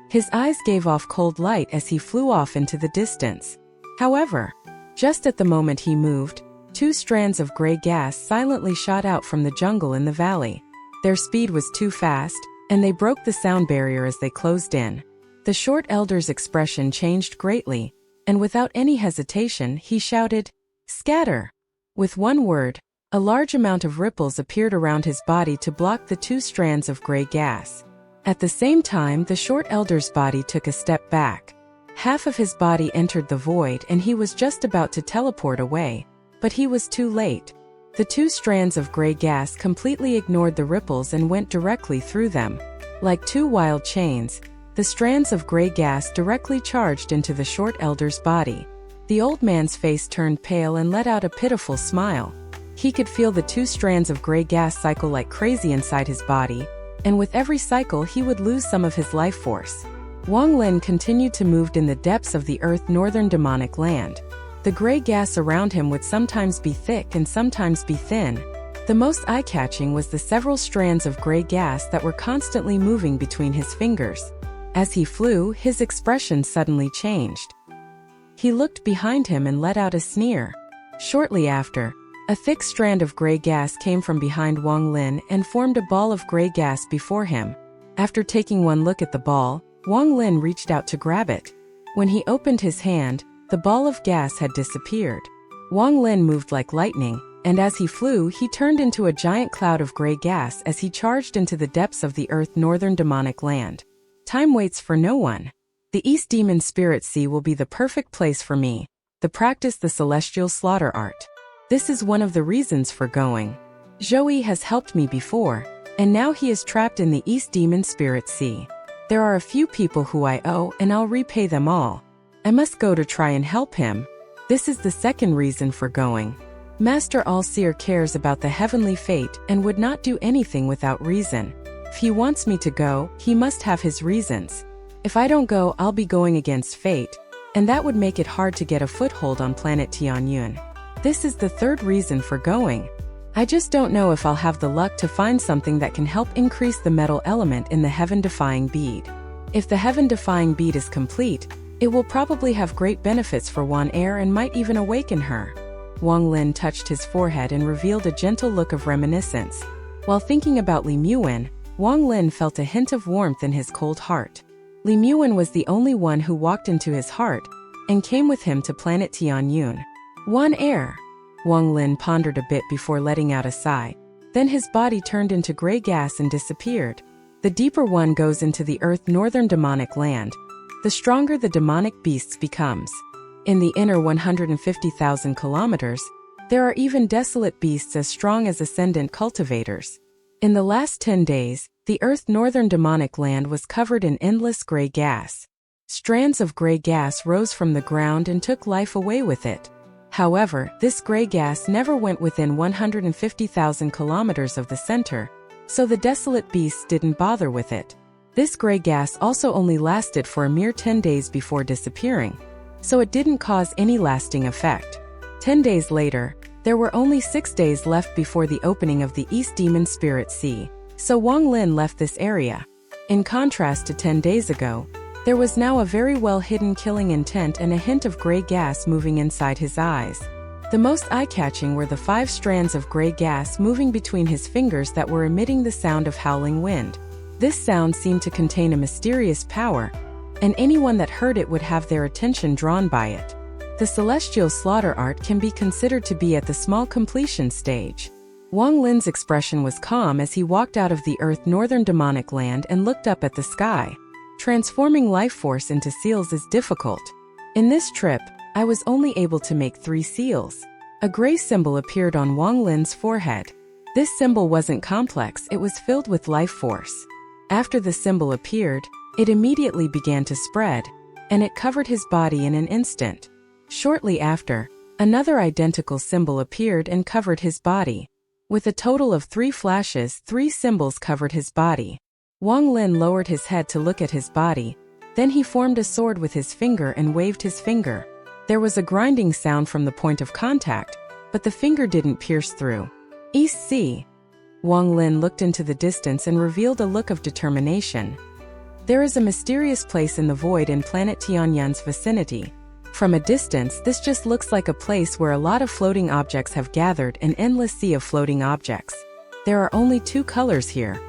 His eyes gave off cold light as he flew off into the distance. However, just at the moment he moved, 2 strands of gray gas silently shot out from the jungle in the valley. Their speed was too fast, and they broke the sound barrier as they closed in. The short elder's expression changed greatly, and without any hesitation he shouted, "Scatter!" With one word, a large amount of ripples appeared around his body to block the 2 strands of gray gas. At the same time, the short elder's body took a step back. Half of his body entered the void and he was just about to teleport away, but he was too late. The 2 strands of gray gas completely ignored the ripples and went directly through them. Like 2 wild chains, the strands of gray gas directly charged into the short elder's body. The old man's face turned pale and let out a pitiful smile. He could feel the 2 strands of gray gas cycle like crazy inside his body, and with every cycle he would lose some of his life force. Wang Lin continued to move in the depths of the earth northern demonic land. The gray gas around him would sometimes be thick and sometimes be thin. The most eye-catching was the several strands of gray gas that were constantly moving between his fingers. As he flew, his expression suddenly changed. He looked behind him and let out a sneer. Shortly after, a thick strand of gray gas came from behind Wang Lin and formed a ball of gray gas before him. After taking one look at the ball, Wang Lin reached out to grab it. When he opened his hand, the ball of gas had disappeared. Wang Lin moved like lightning, and as he flew, he turned into a giant cloud of gray gas as he charged into the depths of the earth northern demonic land. Time waits for no one. The East Demon Spirit Sea will be the perfect place for me to practice the celestial slaughter art. This is one of the reasons for going. Joey has helped me before, and now he is trapped in the East Demon Spirit Sea. There are a few people who I owe, and I'll repay them all. I must go to try and help him. This is the second reason for going. Master All-Seer cares about the heavenly fate and would not do anything without reason. If he wants me to go, he must have his reasons. If I don't go, I'll be going against fate, and that would make it hard to get a foothold on planet Tianyun. This is the third reason for going. I just don't know if I'll have the luck to find something that can help increase the metal element in the heaven-defying bead. If the heaven-defying bead is complete, it will probably have great benefits for Wan Air and might even awaken her. Wang Lin touched his forehead and revealed a gentle look of reminiscence. While thinking about Li Muwen, Wang Lin felt a hint of warmth in his cold heart. Li Muwen was the only one who walked into his heart and came with him to planet Tianyun. Wan Air. Wang Lin pondered a bit before letting out a sigh. Then his body turned into gray gas and disappeared. The deeper one goes into the earth northern demonic land. The stronger the demonic beasts becomes. In the inner 150,000 kilometers, there are even desolate beasts as strong as ascendant cultivators. In the last 10 days, the earth northern demonic land was covered in endless gray gas. Strands of gray gas rose from the ground and took life away with it. However, this gray gas never went within 150,000 kilometers of the center, so the desolate beasts didn't bother with it. This gray gas also only lasted for a mere 10 days before disappearing, so it didn't cause any lasting effect. 10 days later, there were only 6 days left before the opening of the East Demon Spirit Sea, so Wang Lin left this area. In contrast to 10 days ago, there was now a very well-hidden killing intent and a hint of gray gas moving inside his eyes. The most eye-catching were the 5 strands of gray gas moving between his fingers that were emitting the sound of howling wind. This sound seemed to contain a mysterious power, and anyone that heard it would have their attention drawn by it. The celestial slaughter art can be considered to be at the small completion stage. Wang Lin's expression was calm as he walked out of the earth northern demonic land and looked up at the sky. Transforming life force into seals is difficult. In this trip, I was only able to make 3 seals. A gray symbol appeared on Wang Lin's forehead. This symbol wasn't complex, it was filled with life force. After the symbol appeared, it immediately began to spread, and it covered his body in an instant. Shortly after, another identical symbol appeared and covered his body. With a total of 3 flashes, 3 symbols covered his body. Wang Lin lowered his head to look at his body, then he formed a sword with his finger and waved his finger. There was a grinding sound from the point of contact, but the finger didn't pierce through. East Sea. Wang Lin looked into the distance and revealed a look of determination. There is a mysterious place in the void in planet Tianyan's vicinity. From a distance, this just looks like a place where a lot of floating objects have gathered, an endless sea of floating objects. There are only 2 colors here,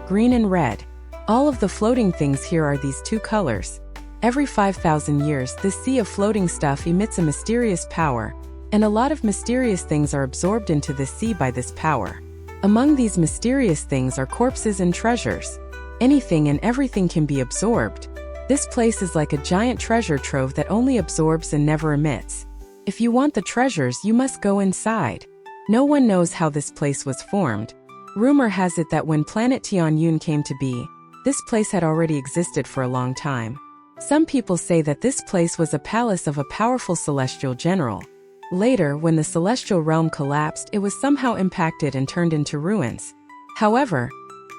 green and red. All of the floating things here are these 2 colors. Every 5,000 years, this sea of floating stuff emits a mysterious power, and a lot of mysterious things are absorbed into the sea by this power. Among these mysterious things are corpses and treasures. Anything and everything can be absorbed. This place is like a giant treasure trove that only absorbs and never emits. If you want the treasures, you must go inside. No one knows how this place was formed. Rumor has it that when planet Tianyun came to be, this place had already existed for a long time. Some people say that this place was a palace of a powerful celestial general. Later, when the celestial realm collapsed, it was somehow impacted and turned into ruins. However,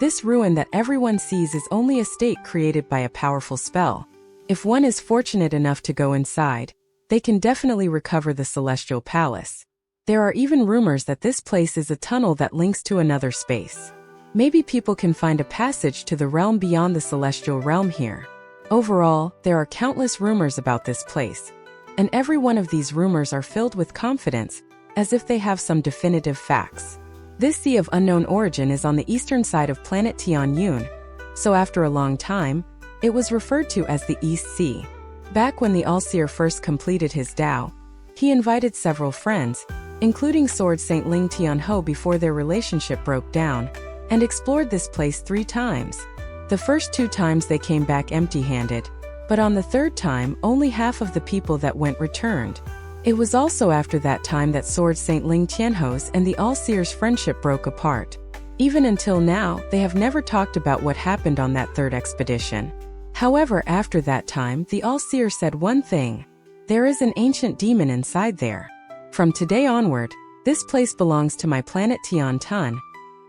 this ruin that everyone sees is only a state created by a powerful spell. If one is fortunate enough to go inside, they can definitely recover the celestial palace. There are even rumors that this place is a tunnel that links to another space. Maybe people can find a passage to the realm beyond the celestial realm here. Overall, there are countless rumors about this place, and every one of these rumors are filled with confidence, as if they have some definitive facts. This sea of unknown origin is on the eastern side of planet Tianyun, so after a long time, it was referred to as the East Sea. Back when the All-Seer first completed his Tao, he invited several friends, including Sword Saint Ling Tianho before their relationship broke down, and explored this place 3 times. The first 2 times they came back empty-handed, but on the 3rd time, only half of the people that went returned. It was also after that time that Sword Saint Ling Tianho's and the All-Seer's friendship broke apart. Even until now, they have never talked about what happened on that 3rd expedition. However, after that time, the All-Seer said one thing: there is an ancient demon inside there. From today onward, this place belongs to my planet Tian Tun,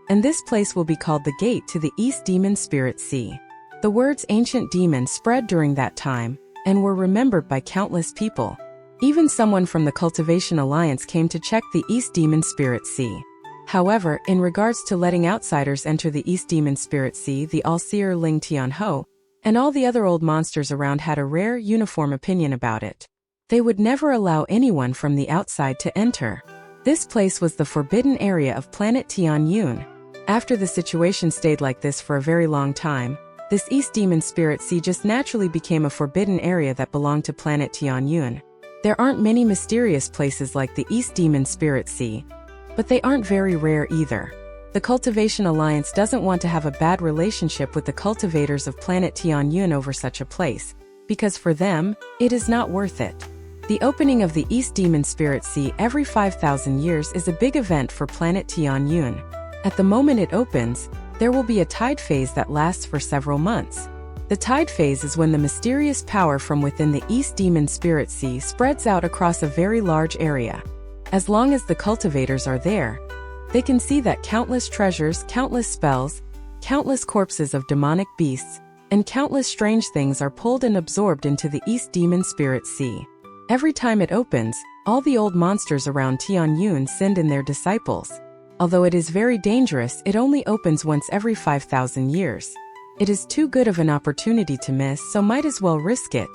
and this place will be called the Gate to the East Demon Spirit Sea. The words ancient demon spread during that time, and were remembered by countless people. Even someone from the Cultivation Alliance came to check the East Demon Spirit Sea. However, in regards to letting outsiders enter the East Demon Spirit Sea, the All-Seer Ling Tianho, and all the other old monsters around had a rare, uniform opinion about it. They would never allow anyone from the outside to enter. This place was the forbidden area of planet Tianyun. After the situation stayed like this for a very long time, this East Demon Spirit Sea just naturally became a forbidden area that belonged to planet Tianyun. There aren't many mysterious places like the East Demon Spirit Sea, but they aren't very rare either. The Cultivation Alliance doesn't want to have a bad relationship with the cultivators of planet Tianyun over such a place, because for them, it is not worth it. The opening of the East Demon Spirit Sea every 5,000 years is a big event for planet Tianyun. At the moment it opens, there will be a tide phase that lasts for several months. The tide phase is when the mysterious power from within the East Demon Spirit Sea spreads out across a very large area. As long as the cultivators are there, they can see that countless treasures, countless spells, countless corpses of demonic beasts, and countless strange things are pulled and absorbed into the East Demon Spirit Sea. Every time it opens, all the old monsters around Tianyun send in their disciples. Although it is very dangerous, it only opens once every 5,000 years. It is too good of an opportunity to miss, so might as well risk it.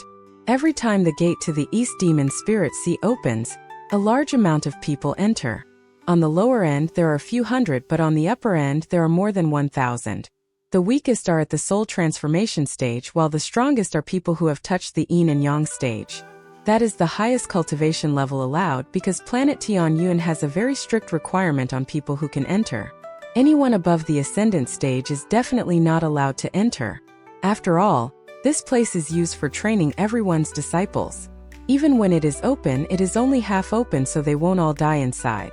Every time the gate to the East Demon Spirit Sea opens, a large amount of people enter. On the lower end there are a few hundred, but on the upper end there are more than 1,000. The weakest are at the soul transformation stage, while the strongest are people who have touched the yin and yang stage. That is the highest cultivation level allowed because planet Tianyun has a very strict requirement on people who can enter. Anyone above the ascendant stage is definitely not allowed to enter. After all, this place is used for training everyone's disciples. Even when it is open, it is only half open so they won't all die inside.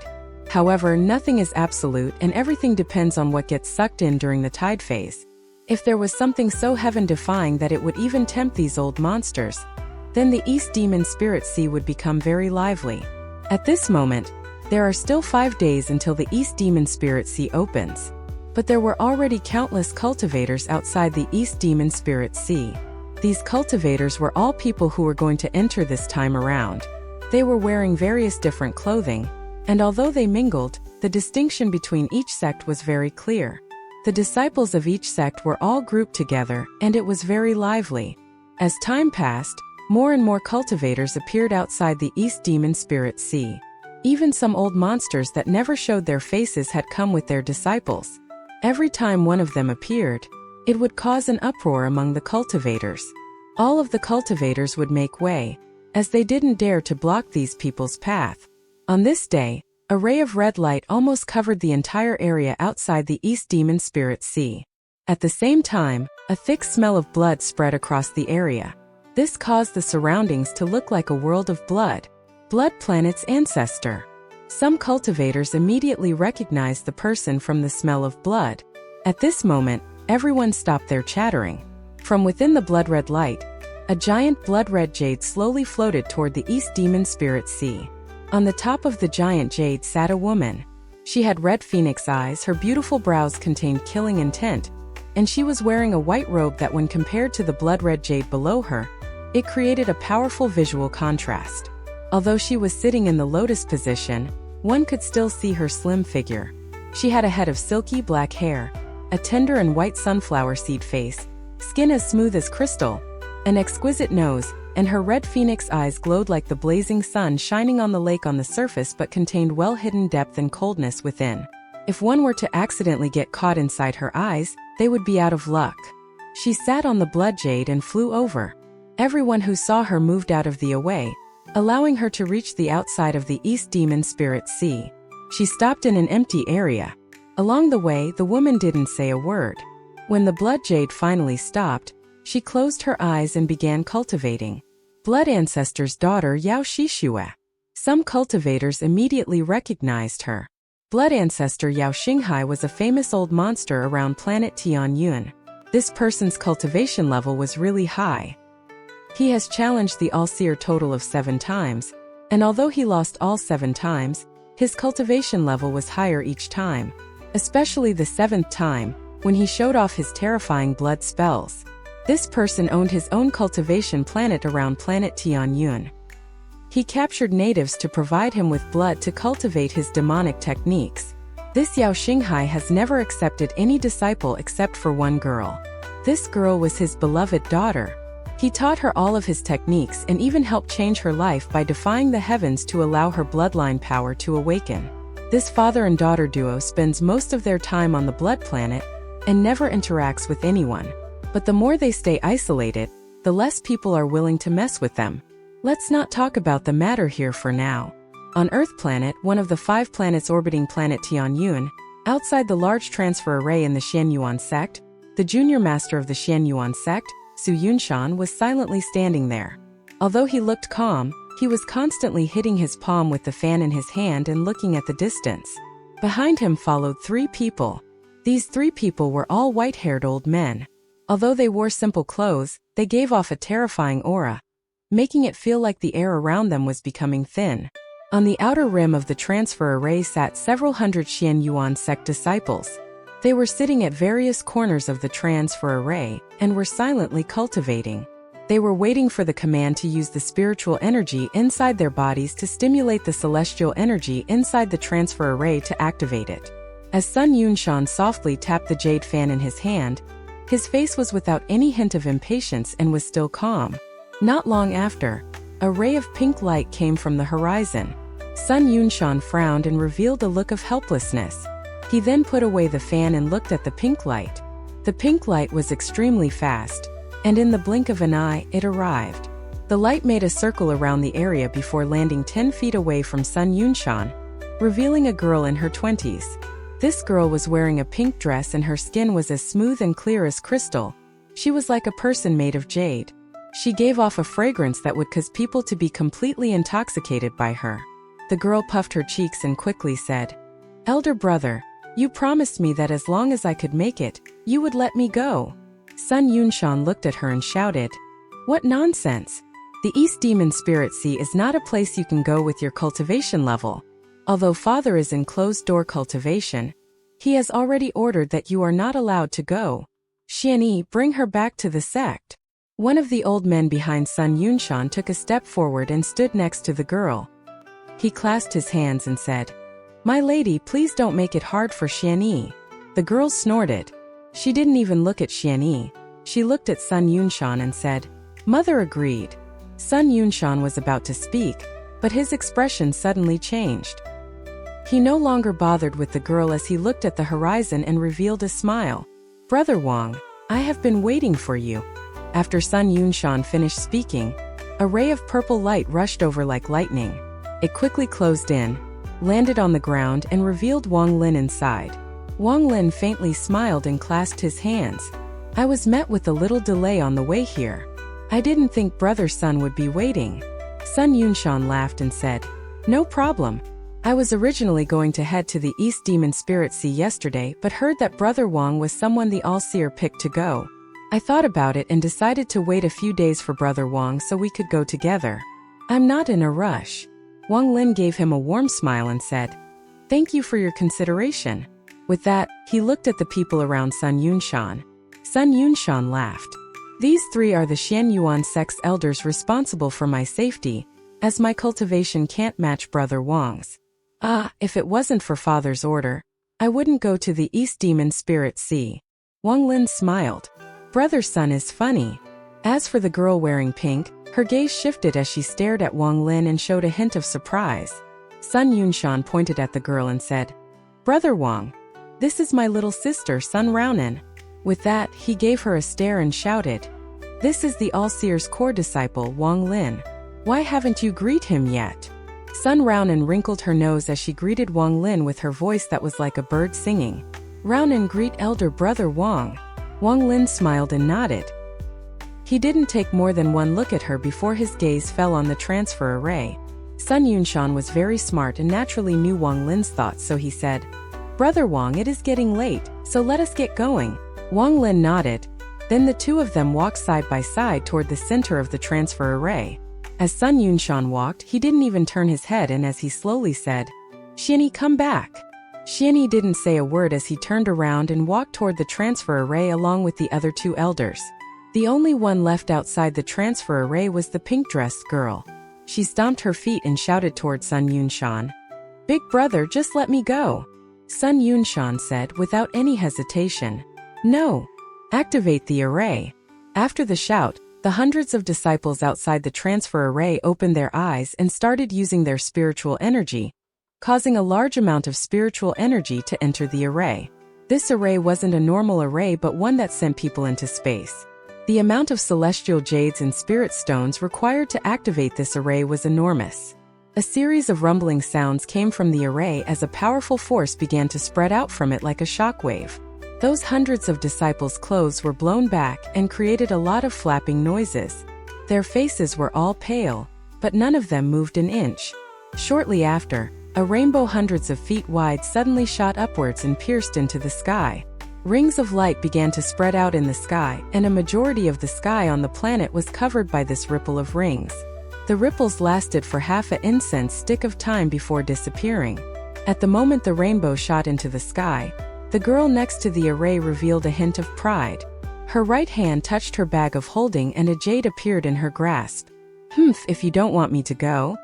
However, nothing is absolute and everything depends on what gets sucked in during the tide phase. If there was something so heaven-defying that it would even tempt these old monsters, then the East Demon Spirit Sea would become very lively. At this moment, there are still 5 days until the East Demon Spirit Sea opens. But there were already countless cultivators outside the East Demon Spirit Sea. These cultivators were all people who were going to enter this time around. They were wearing various different clothing, and although they mingled, the distinction between each sect was very clear. The disciples of each sect were all grouped together, and it was very lively. As time passed, more and more cultivators appeared outside the East Demon Spirit Sea. Even some old monsters that never showed their faces had come with their disciples. Every time one of them appeared, it would cause an uproar among the cultivators. All of the cultivators would make way, as they didn't dare to block these people's path. On this day, a ray of red light almost covered the entire area outside the East Demon Spirit Sea. At the same time, a thick smell of blood spread across the area. This caused the surroundings to look like a world of blood. Blood Planet's ancestor. Some cultivators immediately recognized the person from the smell of blood. At this moment, everyone stopped their chattering. From within the blood-red light, a giant blood-red jade slowly floated toward the East Demon Spirit Sea. On the top of the giant jade sat a woman. She had red phoenix eyes, her beautiful brows contained killing intent, and she was wearing a white robe that when compared to the blood-red jade below her, it created a powerful visual contrast. Although she was sitting in the lotus position, one could still see her slim figure. She had a head of silky black hair, a tender and white sunflower seed face, skin as smooth as crystal, an exquisite nose, and her red phoenix eyes glowed like the blazing sun shining on the lake on the surface but contained well-hidden depth and coldness within. If one were to accidentally get caught inside her eyes, they would be out of luck. She sat on the blood jade and flew over. Everyone who saw her moved out of the way, allowing her to reach the outside of the East Demon Spirit Sea. She stopped in an empty area. Along the way, the woman didn't say a word. When the blood jade finally stopped, she closed her eyes and began cultivating. Blood Ancestor's daughter Yao Shishue. Some cultivators immediately recognized her. Blood Ancestor Yao Xinghai was a famous old monster around planet Tianyun. This person's cultivation level was really high. He has challenged the All-Seer total of 7 times, and although he lost all 7 times, his cultivation level was higher each time, especially the 7th time, when he showed off his terrifying blood spells. This person owned his own cultivation planet around planet Tianyun. He captured natives to provide him with blood to cultivate his demonic techniques. This Yao Xinghai has never accepted any disciple except for one girl. This girl was his beloved daughter. He taught her all of his techniques and even helped change her life by defying the heavens to allow her bloodline power to awaken. This father and daughter duo spends most of their time on the blood planet and never interacts with anyone. But the more they stay isolated, the less people are willing to mess with them. Let's not talk about the matter here for now. On Earth Planet, one of the 5 planets orbiting planet Tianyun, outside the large transfer array in the Xianyuan sect, the junior master of the Xianyuan sect, Su Yunshan, was silently standing there. Although he looked calm, he was constantly hitting his palm with the fan in his hand and looking at the distance. Behind him followed 3 people. These 3 people were all white-haired old men. Although they wore simple clothes, they gave off a terrifying aura, making it feel like the air around them was becoming thin. On the outer rim of the transfer array sat several hundred Xianyuan sect disciples. They were sitting at various corners of the transfer array and were silently cultivating. They were waiting for the command to use the spiritual energy inside their bodies to stimulate the celestial energy inside the transfer array to activate it. As Sun Yunshan softly tapped the jade fan in his hand, his face was without any hint of impatience and was still calm. Not long after, a ray of pink light came from the horizon. Sun Yunshan frowned and revealed a look of helplessness. He then put away the fan and looked at the pink light. The pink light was extremely fast, and in the blink of an eye, it arrived. The light made a circle around the area before landing 10 feet away from Sun Yunshan, revealing a girl in her 20s. This girl was wearing a pink dress and her skin was as smooth and clear as crystal. She was like a person made of jade. She gave off a fragrance that would cause people to be completely intoxicated by her. The girl puffed her cheeks and quickly said, Elder brother, you promised me that as long as I could make it, you would let me go. Sun Yunshan looked at her and shouted. What nonsense! The East Demon Spirit Sea is not a place you can go with your cultivation level. Although father is in closed-door cultivation, he has already ordered that you are not allowed to go. Xianyi, bring her back to the sect. One of the old men behind Sun Yunshan took a step forward and stood next to the girl. He clasped his hands and said, My lady, please don't make it hard for Xianyi. The girl snorted. She didn't even look at Xianyi. She looked at Sun Yunshan and said, Mother agreed. Sun Yunshan was about to speak, but his expression suddenly changed. He no longer bothered with the girl as he looked at the horizon and revealed a smile. Brother Wang, I have been waiting for you. After Sun Yunshan finished speaking, a ray of purple light rushed over like lightning. It quickly closed in, landed on the ground and revealed Wang Lin inside. Wang Lin faintly smiled and clasped his hands. I was met with a little delay on the way here. I didn't think Brother Sun would be waiting. Sun Yunshan laughed and said, No problem. I was originally going to head to the East Demon Spirit Sea yesterday but heard that Brother Wang was someone the All-Seer picked to go. I thought about it and decided to wait a few days for Brother Wang so we could go together. I'm not in a rush. Wang Lin gave him a warm smile and said, Thank you for your consideration. With that, he looked at the people around Sun Yunshan. Sun Yunshan laughed. These three are the Xianyuan sect's elders responsible for my safety, as my cultivation can't match Brother Wang's. If it wasn't for father's order, I wouldn't go to the East Demon Spirit Sea. Wang Lin smiled. Brother Sun is funny. As for the girl wearing pink, her gaze shifted as she stared at Wang Lin and showed a hint of surprise. Sun Yunshan pointed at the girl and said, Brother Wang, this is my little sister Sun Raonan. With that, he gave her a stare and shouted, This is the All-Seer's core disciple Wang Lin. Why haven't you greeted him yet? Sun Raonan wrinkled her nose as she greeted Wang Lin with her voice that was like a bird singing. Raonan, greet elder brother Wang. Wang Lin smiled and nodded. He didn't take more than one look at her before his gaze fell on the transfer array. Sun Yunshan was very smart and naturally knew Wang Lin's thoughts, so he said, Brother Wang, it is getting late, so let us get going. Wang Lin nodded. Then the two of them walked side by side toward the center of the transfer array. As Sun Yunshan walked, he didn't even turn his head, and as he slowly said, Xianyi, come back. Xianyi didn't say a word as he turned around and walked toward the transfer array along with the other two elders. The only one left outside the transfer array was the pink-dressed girl. She stomped her feet and shouted toward Sun Yunshan, Big brother, just let me go. Sun Yunshan said without any hesitation, No. Activate the array. After the shout, the hundreds of disciples outside the transfer array opened their eyes and started using their spiritual energy, causing a large amount of spiritual energy to enter the array. This array wasn't a normal array but one that sent people into space. The amount of celestial jades and spirit stones required to activate this array was enormous. A series of rumbling sounds came from the array as a powerful force began to spread out from it like a shockwave. Those hundreds of disciples' clothes were blown back and created a lot of flapping noises. Their faces were all pale, but none of them moved an inch. Shortly after, a rainbow hundreds of feet wide suddenly shot upwards and pierced into the sky. Rings of light began to spread out in the sky, and a majority of the sky on the planet was covered by this ripple of rings. The ripples lasted for half an incense stick of time before disappearing. At the moment the rainbow shot into the sky, the girl next to the array revealed a hint of pride. Her right hand touched her bag of holding and a jade appeared in her grasp. If you don't want me to go,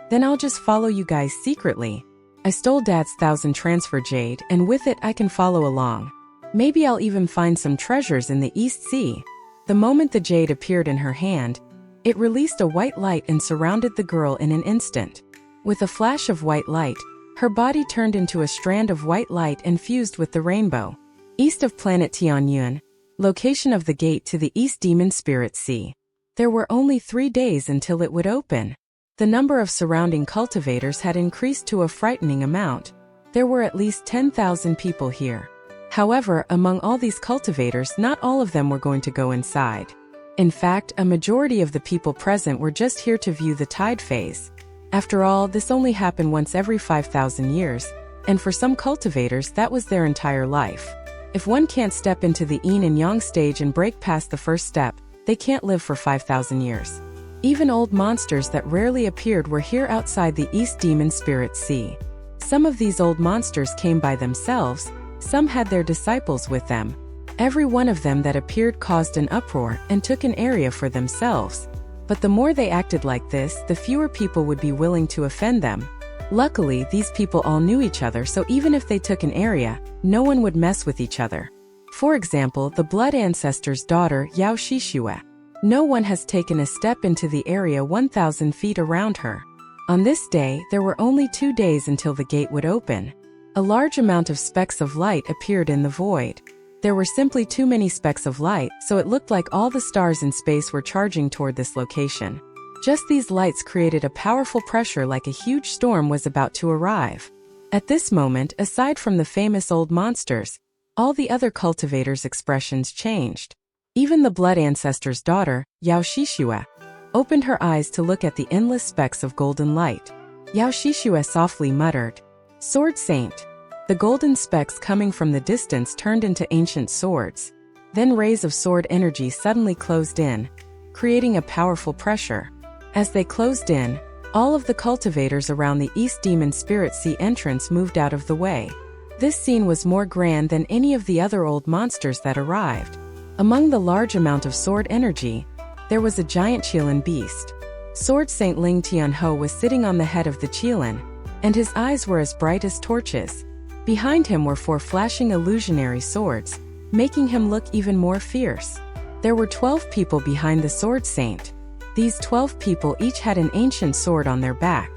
then I'll just follow you guys secretly. I stole Dad's 1,000 transfer jade and with it I can follow along. Maybe I'll even find some treasures in the East Sea. The moment the jade appeared in her hand, it released a white light and surrounded the girl in an instant. With a flash of white light, her body turned into a strand of white light and fused with the rainbow. East of planet Tianyuan, location of the gate to the East Demon Spirit Sea. There were only 3 days until it would open. The number of surrounding cultivators had increased to a frightening amount. There were at least 10,000 people here. However, among all these cultivators, not all of them were going to go inside. In fact, a majority of the people present were just here to view the tide phase. After all, this only happened once every 5,000 years, and for some cultivators that was their entire life. If one can't step into the yin and yang stage and break past the first step, they can't live for 5,000 years. Even old monsters that rarely appeared were here outside the East Demon Spirit Sea. Some of these old monsters came by themselves, some had their disciples with them. Every one of them that appeared caused an uproar and took an area for themselves. But the more they acted like this, the fewer people would be willing to offend them. Luckily, these people all knew each other, so even if they took an area, no one would mess with each other. For example, the blood ancestor's daughter, Yao Shishue. No one has taken a step into the area 1,000 feet around her. On this day, there were only 2 days until the gate would open. A large amount of specks of light appeared in the void. There were simply too many specks of light, so it looked like all the stars in space were charging toward this location. Just these lights created a powerful pressure like a huge storm was about to arrive. At this moment, aside from the famous old monsters, all the other cultivators' expressions changed. Even the blood ancestor's daughter, Yao Shishue, opened her eyes to look at the endless specks of golden light. Yao Shishue softly muttered, "Sword Saint." The golden specks coming from the distance turned into ancient swords. Then rays of sword energy suddenly closed in, creating a powerful pressure. As they closed in, all of the cultivators around the East Demon Spirit Sea entrance moved out of the way. This scene was more grand than any of the other old monsters that arrived. Among the large amount of sword energy, there was a giant Qilin beast. Sword Saint Ling Tianho was sitting on the head of the Qilin, and his eyes were as bright as torches. Behind him were 4 flashing illusionary swords, making him look even more fierce. There were 12 people behind the Sword Saint. These 12 people each had an ancient sword on their back.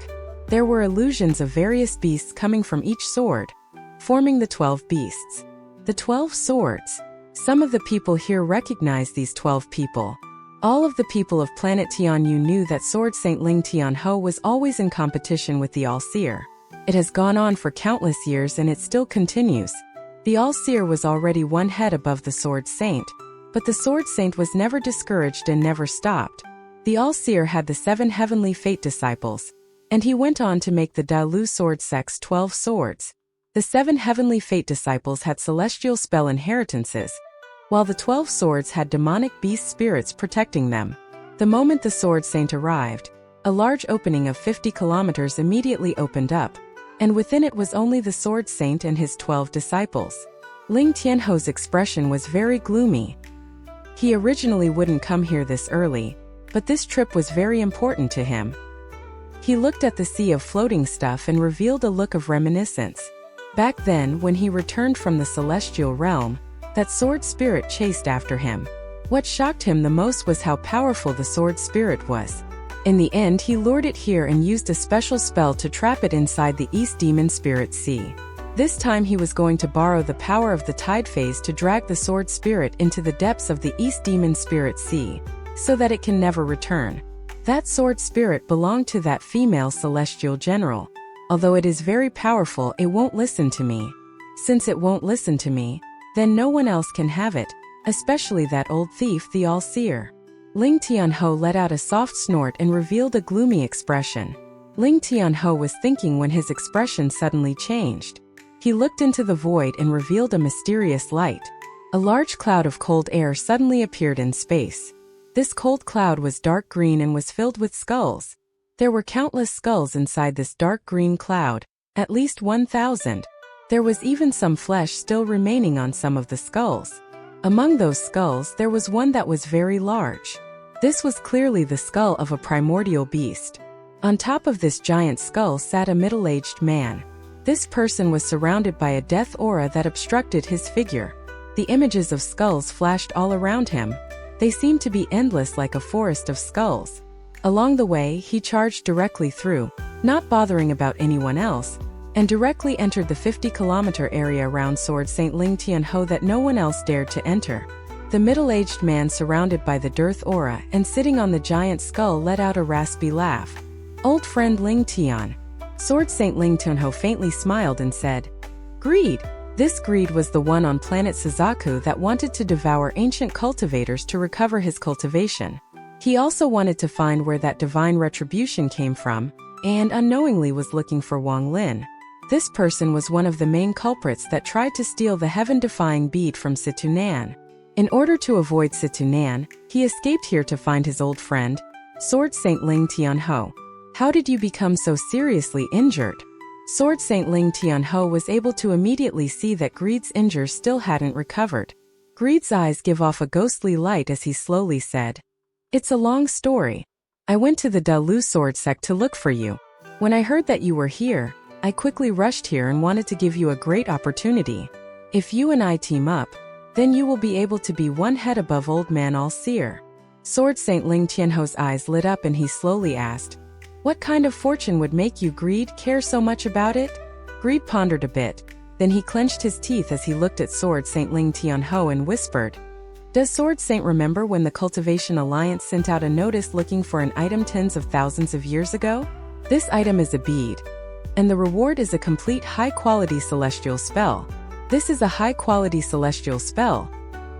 There were illusions of various beasts coming from each sword, forming the 12 beasts. The 12 swords. Some of the people here recognized these 12 people. All of the people of planet Tianyu knew that Sword Saint Ling Tianho was always in competition with the All-Seer. It has gone on for countless years and it still continues. The All-Seer was already 1 head above the Sword Saint, but the Sword Saint was never discouraged and never stopped. The All-Seer had the 7 heavenly fate disciples, and he went on to make the Dalu sword sect's 12 swords. The 7 heavenly fate disciples had celestial spell inheritances, while the 12 swords had demonic beast spirits protecting them. The moment the Sword Saint arrived, a large opening of 50 kilometers immediately opened up, and within it was only the Sword Saint and his 12 disciples. Ling Tianho's expression was very gloomy. He originally wouldn't come here this early, but this trip was very important to him. He looked at the sea of floating stuff and revealed a look of reminiscence. Back then, when he returned from the celestial realm, that sword spirit chased after him. What shocked him the most was how powerful the sword spirit was. In the end, he lured it here and used a special spell to trap it inside the East Demon Spirit Sea. This time he was going to borrow the power of the tide phase to drag the sword spirit into the depths of the East Demon Spirit Sea, so that it can never return. That sword spirit belonged to that female celestial general. Although it is very powerful, it won't listen to me. Since it won't listen to me, then no one else can have it, especially that old thief the All-Seer. Ling Tianho let out a soft snort and revealed a gloomy expression. Ling Tianho was thinking when his expression suddenly changed. He looked into the void and revealed a mysterious light. A large cloud of cold air suddenly appeared in space. This cold cloud was dark green and was filled with skulls. There were countless skulls inside this dark green cloud, at least 1,000. There was even some flesh still remaining on some of the skulls. Among those skulls, there was one that was very large. This was clearly the skull of a primordial beast. On top of this giant skull sat a middle-aged man. This person was surrounded by a death aura that obstructed his figure. The images of skulls flashed all around him. They seemed to be endless like a forest of skulls. Along the way, he charged directly through, not bothering about anyone else, and directly entered the 50-kilometer area around Sword Saint Ling Tianho that no one else dared to enter. The middle-aged man surrounded by the death aura and sitting on the giant skull let out a raspy laugh. "Old friend Ling Tian." Sword Saint Ling Tianho faintly smiled and said, "Greed." This greed was the one on planet Suzaku that wanted to devour ancient cultivators to recover his cultivation. He also wanted to find where that divine retribution came from, and unknowingly was looking for Wang Lin. This person was one of the main culprits that tried to steal the heaven-defying bead from Situnan. In order to avoid Situnan, he escaped here to find his old friend, Sword Saint Ling Tianho. How did you become so seriously injured? Sword Saint Ling Tianho was able to immediately see that Greed's injuries still hadn't recovered. Greed's eyes give off a ghostly light as he slowly said, "It's a long story. I went to the Dalu sword sect to look for you. When I heard that you were here, I quickly rushed here and wanted to give you a great opportunity. If you and I team up, then you will be able to be one head above Old Man All-Seer." Sword Saint Ling Tianho's eyes lit up and he slowly asked, "What kind of fortune would make you, Greed, care so much about it?" Greed pondered a bit. Then he clenched his teeth as he looked at Sword Saint Ling Tianho and whispered, "Does Sword Saint remember when the Cultivation Alliance sent out a notice looking for an item tens of thousands of years ago? This item is a bead, and the reward is a complete high-quality celestial spell. This is a high-quality celestial spell,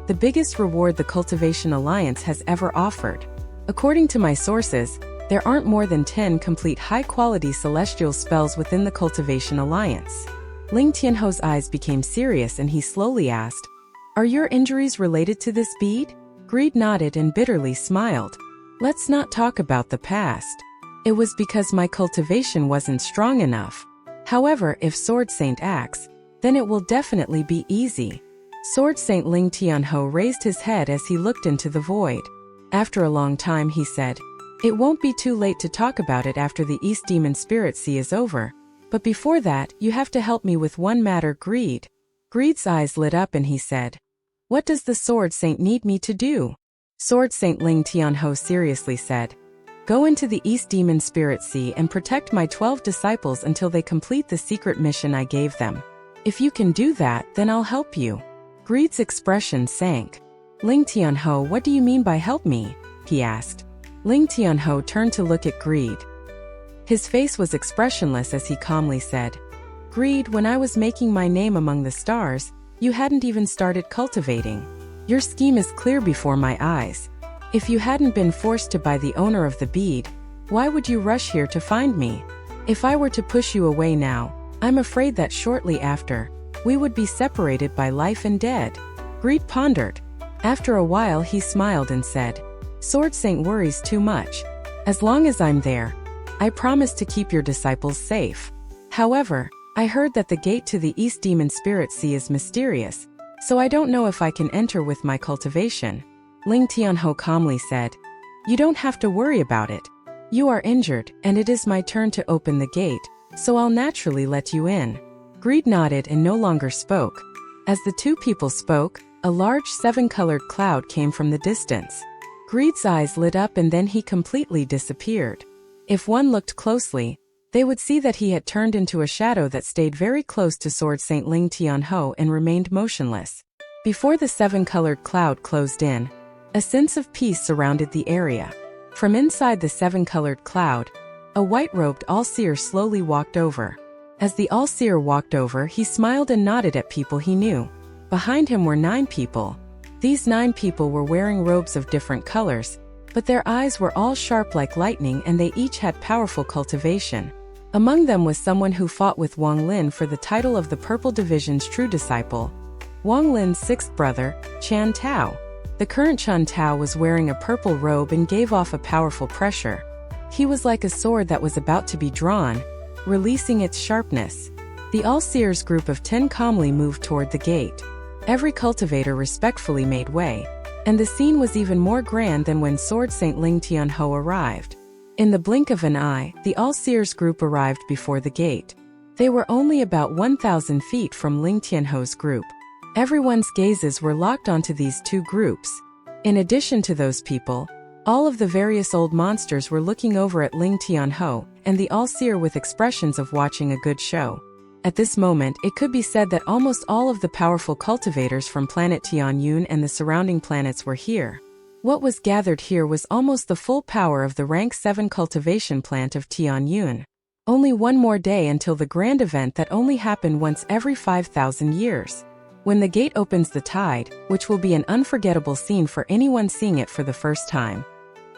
the biggest reward the Cultivation Alliance has ever offered. According to my sources, there aren't more than 10 complete high-quality celestial spells within the Cultivation Alliance." Ling Tianho's eyes became serious and he slowly asked, "Are your injuries related to this bead?" Greed nodded and bitterly smiled. "Let's not talk about the past. It was because my cultivation wasn't strong enough. However, if Sword Saint acts, then it will definitely be easy." Sword Saint Ling Tianho raised his head as he looked into the void. After a long time he said, "It won't be too late to talk about it after the East Demon Spirit Sea is over. But before that, you have to help me with one matter, Greed." Greed's eyes lit up and he said, "What does the Sword Saint need me to do?" Sword Saint Ling Tianho seriously said, "Go into the East Demon Spirit Sea and protect my 12 disciples until they complete the secret mission I gave them. If you can do that, then I'll help you." Greed's expression sank. "Ling Tianho, what do you mean by help me?" he asked. Ling Tianho turned to look at Greed. His face was expressionless as he calmly said, "Greed, when I was making my name among the stars, you hadn't even started cultivating. Your scheme is clear before my eyes. If you hadn't been forced to by the owner of the bead, why would you rush here to find me? If I were to push you away now, I'm afraid that shortly after, we would be separated by life and dead." Greed pondered. After a while he smiled and said, "Sword Saint worries too much. As long as I'm there, I promise to keep your disciples safe. However, I heard that the gate to the East Demon Spirit Sea is mysterious, so I don't know if I can enter with my cultivation." Ling Tianho calmly said, "You don't have to worry about it. You are injured, and it is my turn to open the gate, so I'll naturally let you in." Greed nodded and no longer spoke. As the two people spoke, a large 7-colored cloud came from the distance. Greed's eyes lit up and then he completely disappeared. If one looked closely, they would see that he had turned into a shadow that stayed very close to Sword Saint Ling Tianho and remained motionless. Before the 7-colored cloud closed in, a sense of peace surrounded the area. From inside the 7-colored cloud, a white-robed All-Seer slowly walked over. As the All-Seer walked over, he smiled and nodded at people he knew. Behind him were 9 people. These 9 people were wearing robes of different colors, but their eyes were all sharp like lightning and they each had powerful cultivation. Among them was someone who fought with Wang Lin for the title of the Purple Division's true disciple, Wang Lin's 6th brother, Chan Tao. The current Chan Tao was wearing a purple robe and gave off a powerful pressure. He was like a sword that was about to be drawn, releasing its sharpness. The All-Seers group of 10 calmly moved toward the gate. Every cultivator respectfully made way, and the scene was even more grand than when Sword Saint Ling Tianho arrived. In the blink of an eye, the All-Seers group arrived before the gate. They were only about 1,000 feet from Ling Tianho's group. Everyone's gazes were locked onto these two groups. In addition to those people, all of the various old monsters were looking over at Ling Tianho and the All-Seer with expressions of watching a good show. At this moment, it could be said that almost all of the powerful cultivators from planet Tianyun and the surrounding planets were here. What was gathered here was almost the full power of the rank 7 cultivation plant of Tianyun. Only one more day until the grand event that only happened once every 5,000 years. When the gate opens the tide, which will be an unforgettable scene for anyone seeing it for the first time.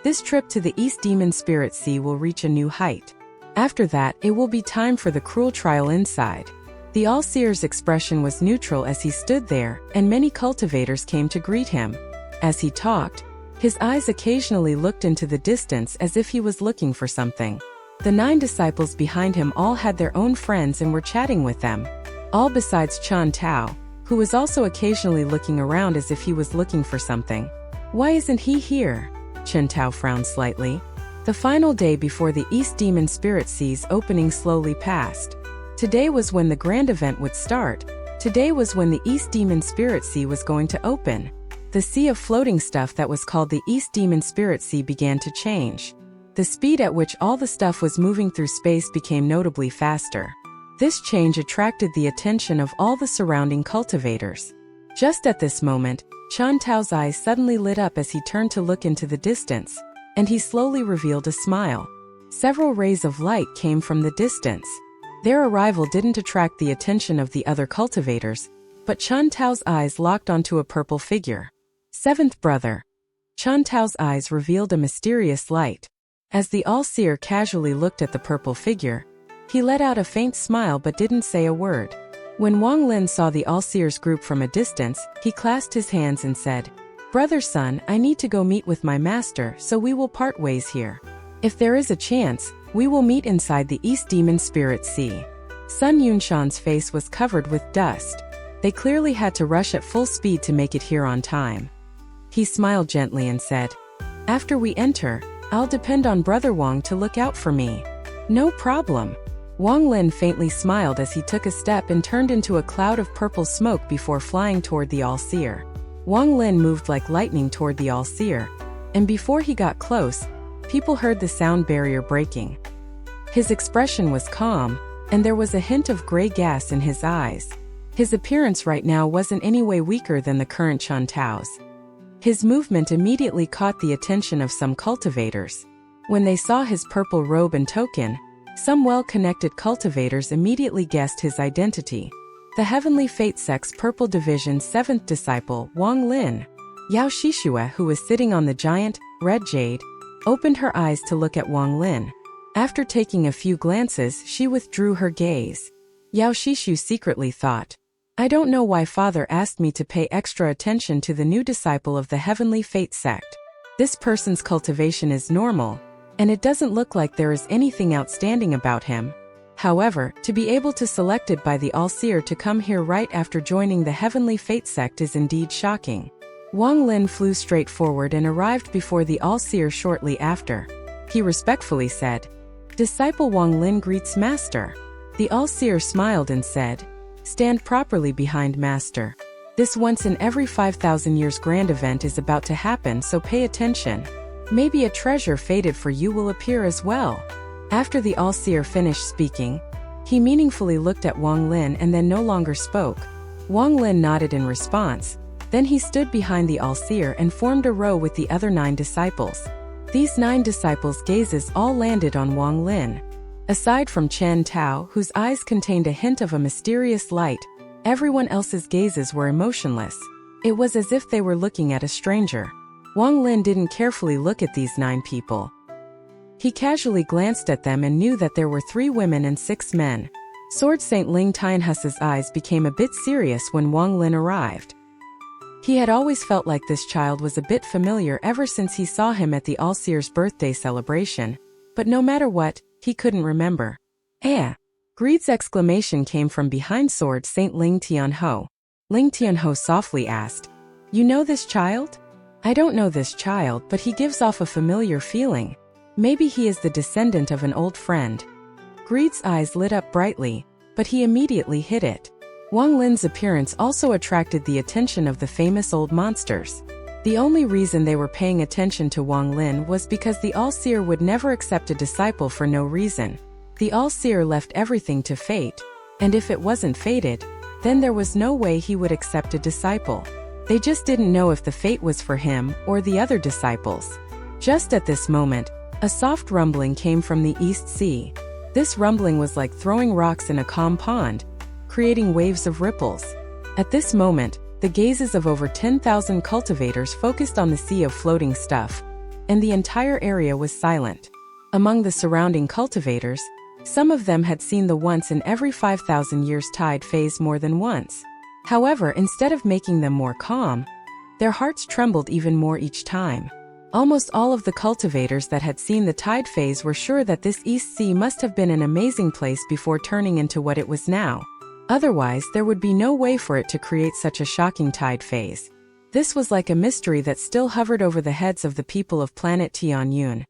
This trip to the East Demon Spirit Sea will reach a new height. After that, it will be time for the cruel trial inside. The All-Seer's expression was neutral as he stood there, and many cultivators came to greet him. As he talked, his eyes occasionally looked into the distance as if he was looking for something. The 9 disciples behind him all had their own friends and were chatting with them. All besides Chan Tao, who was also occasionally looking around as if he was looking for something. Why isn't he here? Chen Tao frowned slightly. The final day before the East Demon Spirit Sea's opening slowly passed. Today was when the grand event would start. Today was when the East Demon Spirit Sea was going to open. The sea of floating stuff that was called the East Demon Spirit Sea began to change. The speed at which all the stuff was moving through space became notably faster. This change attracted the attention of all the surrounding cultivators. Just at this moment, Chan Tao's eyes suddenly lit up as he turned to look into the distance, and he slowly revealed a smile. Several rays of light came from the distance. Their arrival didn't attract the attention of the other cultivators, but Chan Tao's eyes locked onto a purple figure. 7th brother. Chan Tao's eyes revealed a mysterious light. As the All-Seer casually looked at the purple figure, he let out a faint smile but didn't say a word. When Wang Lin saw the All-Seer's group from a distance, he clasped his hands and said, "Brother Sun, I need to go meet with my master, so we will part ways here. If there is a chance, we will meet inside the East Demon Spirit Sea." Sun Yunshan's face was covered with dust. They clearly had to rush at full speed to make it here on time. He smiled gently and said, "After we enter, I'll depend on Brother Wang to look out for me." "No problem." Wang Lin faintly smiled as he took a step and turned into a cloud of purple smoke before flying toward the All-Seer. Wang Lin moved like lightning toward the All-Seer, and before he got close, people heard the sound barrier breaking. His expression was calm, and there was a hint of gray gas in his eyes. His appearance right now wasn't any way weaker than the current Chan Tao's. His movement immediately caught the attention of some cultivators. When they saw his purple robe and token, some well-connected cultivators immediately guessed his identity. The Heavenly Fate Sect's Purple Division's 7th disciple, Wang Lin. Yao Shishue, who was sitting on the giant, red jade, opened her eyes to look at Wang Lin. After taking a few glances, she withdrew her gaze. Yao Shishu secretly thought, "I don't know why Father asked me to pay extra attention to the new disciple of the Heavenly Fate Sect. This person's cultivation is normal, and it doesn't look like there is anything outstanding about him. However, to be able to selected by the All-Seer to come here right after joining the Heavenly Fate Sect is indeed shocking." Wang Lin flew straight forward and arrived before the All-Seer shortly after. He respectfully said, "Disciple Wang Lin greets Master." The All-Seer smiled and said, "Stand properly behind Master. This once in every 5,000 years grand event is about to happen, so pay attention. Maybe a treasure fated for you will appear as well." After the All-Seer finished speaking, he meaningfully looked at Wang Lin and then no longer spoke. Wang Lin nodded in response. Then he stood behind the All-Seer and formed a row with the other 9 disciples. These 9 disciples' gazes all landed on Wang Lin. Aside from Chen Tao, whose eyes contained a hint of a mysterious light, everyone else's gazes were emotionless. It was as if they were looking at a stranger. Wang Lin didn't carefully look at these 9 people. He casually glanced at them and knew that there were 3 women and 6 men. Sword Saint Ling Tianhus's eyes became a bit serious when Wang Lin arrived. He had always felt like this child was a bit familiar ever since he saw him at the All-Seer's birthday celebration, but no matter what, he couldn't remember. "Eh?" Greed's exclamation came from behind Sword Saint Ling Tianho. Ling Tianho softly asked, "You know this child?" "I don't know this child, but he gives off a familiar feeling. Maybe he is the descendant of an old friend." Greed's eyes lit up brightly, but he immediately hid it. Wang Lin's appearance also attracted the attention of the famous old monsters. The only reason they were paying attention to Wang Lin was because the All-Seer would never accept a disciple for no reason. The All-Seer left everything to fate, and if it wasn't fated, then there was no way he would accept a disciple. They just didn't know if the fate was for him or the other disciples. Just at this moment, a soft rumbling came from the East Sea. This rumbling was like throwing rocks in a calm pond, creating waves of ripples. At this moment, the gazes of over 10,000 cultivators focused on the sea of floating stuff, and the entire area was silent. Among the surrounding cultivators, Some of them had seen the once in every 5,000 years tide phase more than once. However, instead of making them more calm, their hearts trembled even more each time. Almost all of the cultivators that had seen the tide phase were sure that this East Sea must have been an amazing place before turning into what it was now. Otherwise, there would be no way for it to create such a shocking tide phase. This was like a mystery that still hovered over the heads of the people of planet Tianyun.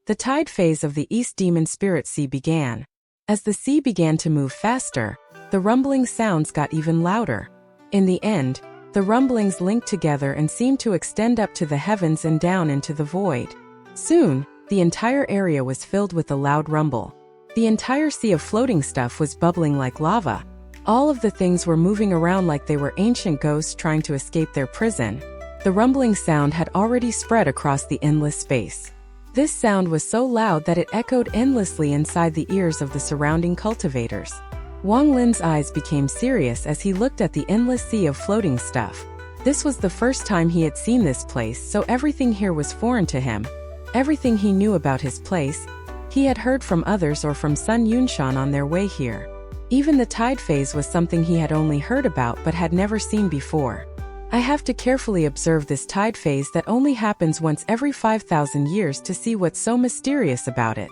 The tide phase of the East Demon Spirit Sea began. As the sea began to move faster, the rumbling sounds got even louder. In the end, the rumblings linked together and seemed to extend up to the heavens and down into the void. Soon, the entire area was filled with a loud rumble. The entire sea of floating stuff was bubbling like lava. All of the things were moving around like they were ancient ghosts trying to escape their prison. The rumbling sound had already spread across the endless space. This sound was so loud that it echoed endlessly inside the ears of the surrounding cultivators. Wang Lin's eyes became serious as he looked at the endless sea of floating stuff. This was the first time he had seen this place, so everything here was foreign to him. Everything he knew about his place, he had heard from others or from Sun Yunshan on their way here. Even the tide phase was something he had only heard about but had never seen before. I have to carefully observe this tide phase that only happens once every 5,000 years to see what's so mysterious about it.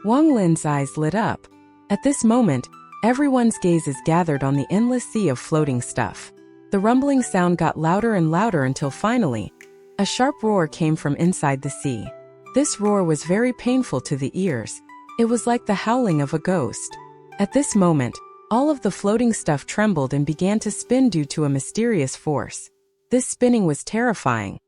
Wang Lin's eyes lit up. At this moment, everyone's gaze is gathered on the endless sea of floating stuff. The rumbling sound got louder and louder until finally, a sharp roar came from inside the sea. This roar was very painful to the ears. It was like the howling of a ghost. At this moment, all of the floating stuff trembled and began to spin due to a mysterious force. This spinning was terrifying.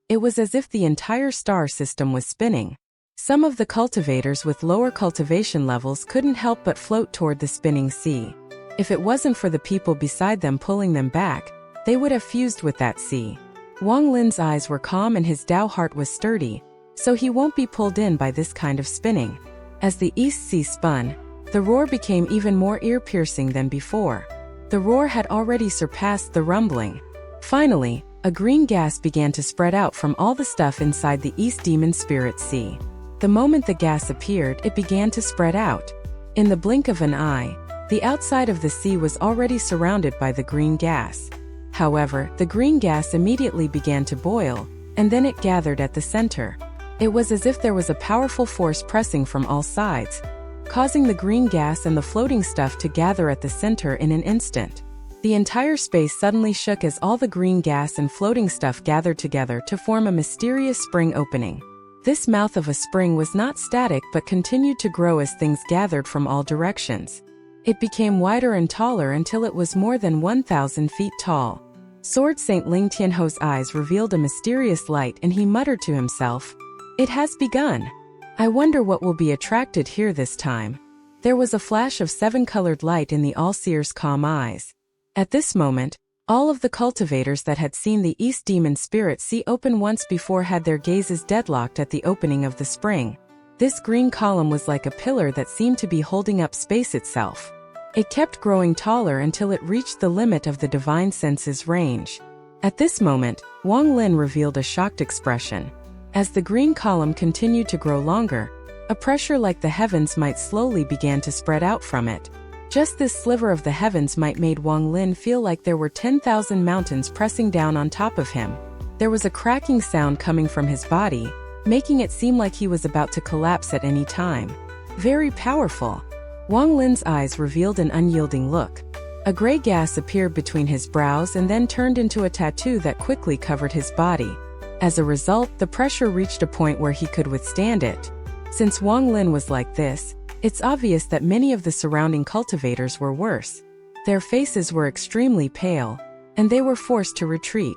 It was as if the entire star system was spinning. Some of the cultivators with lower cultivation levels couldn't help but float toward the spinning sea. If it wasn't for the people beside them pulling them back, they would have fused with that sea. Wang Lin's eyes were calm and his Tao heart was sturdy, so he won't be pulled in by this kind of spinning. As the East Sea spun, the roar became even more ear-piercing than before. The roar had already surpassed the rumbling. Finally, a green gas began to spread out from all the stuff inside the East Demon Spirit Sea. The moment the gas appeared, it began to spread out. In the blink of an eye, the outside of the sea was already surrounded by the green gas. However, the green gas immediately began to boil, and then it gathered at the center. It was as if there was a powerful force pressing from all sides, causing the green gas and the floating stuff to gather at the center in an instant. The entire space suddenly shook as all the green gas and floating stuff gathered together to form a mysterious spring opening. This mouth of a spring was not static but continued to grow as things gathered from all directions. It became wider and taller until it was more than 1,000 feet tall. Sword Saint Ling Tianho's eyes revealed a mysterious light and he muttered to himself, "It has begun. I wonder what will be attracted here this time." There was a flash of seven-colored light in the All-Seer's calm eyes. At this moment, all of the cultivators that had seen the East Demon Spirit Sea open once before had their gazes deadlocked at the opening of the spring. This green column was like a pillar that seemed to be holding up space itself. It kept growing taller until it reached the limit of the divine senses range. At this moment, Wang Lin revealed a shocked expression. As the green column continued to grow longer, a pressure like the heavens might slowly begin to spread out from it. Just this sliver of the heavens might made Wang Lin feel like there were 10,000 mountains pressing down on top of him. There was a cracking sound coming from his body, making it seem like he was about to collapse at any time. Very powerful. Wang Lin's eyes revealed an unyielding look. A gray gas appeared between his brows and then turned into a tattoo that quickly covered his body. As a result, the pressure reached a point where he could withstand it. Since Wang Lin was like this, it's obvious that many of the surrounding cultivators were worse. Their faces were extremely pale, and they were forced to retreat.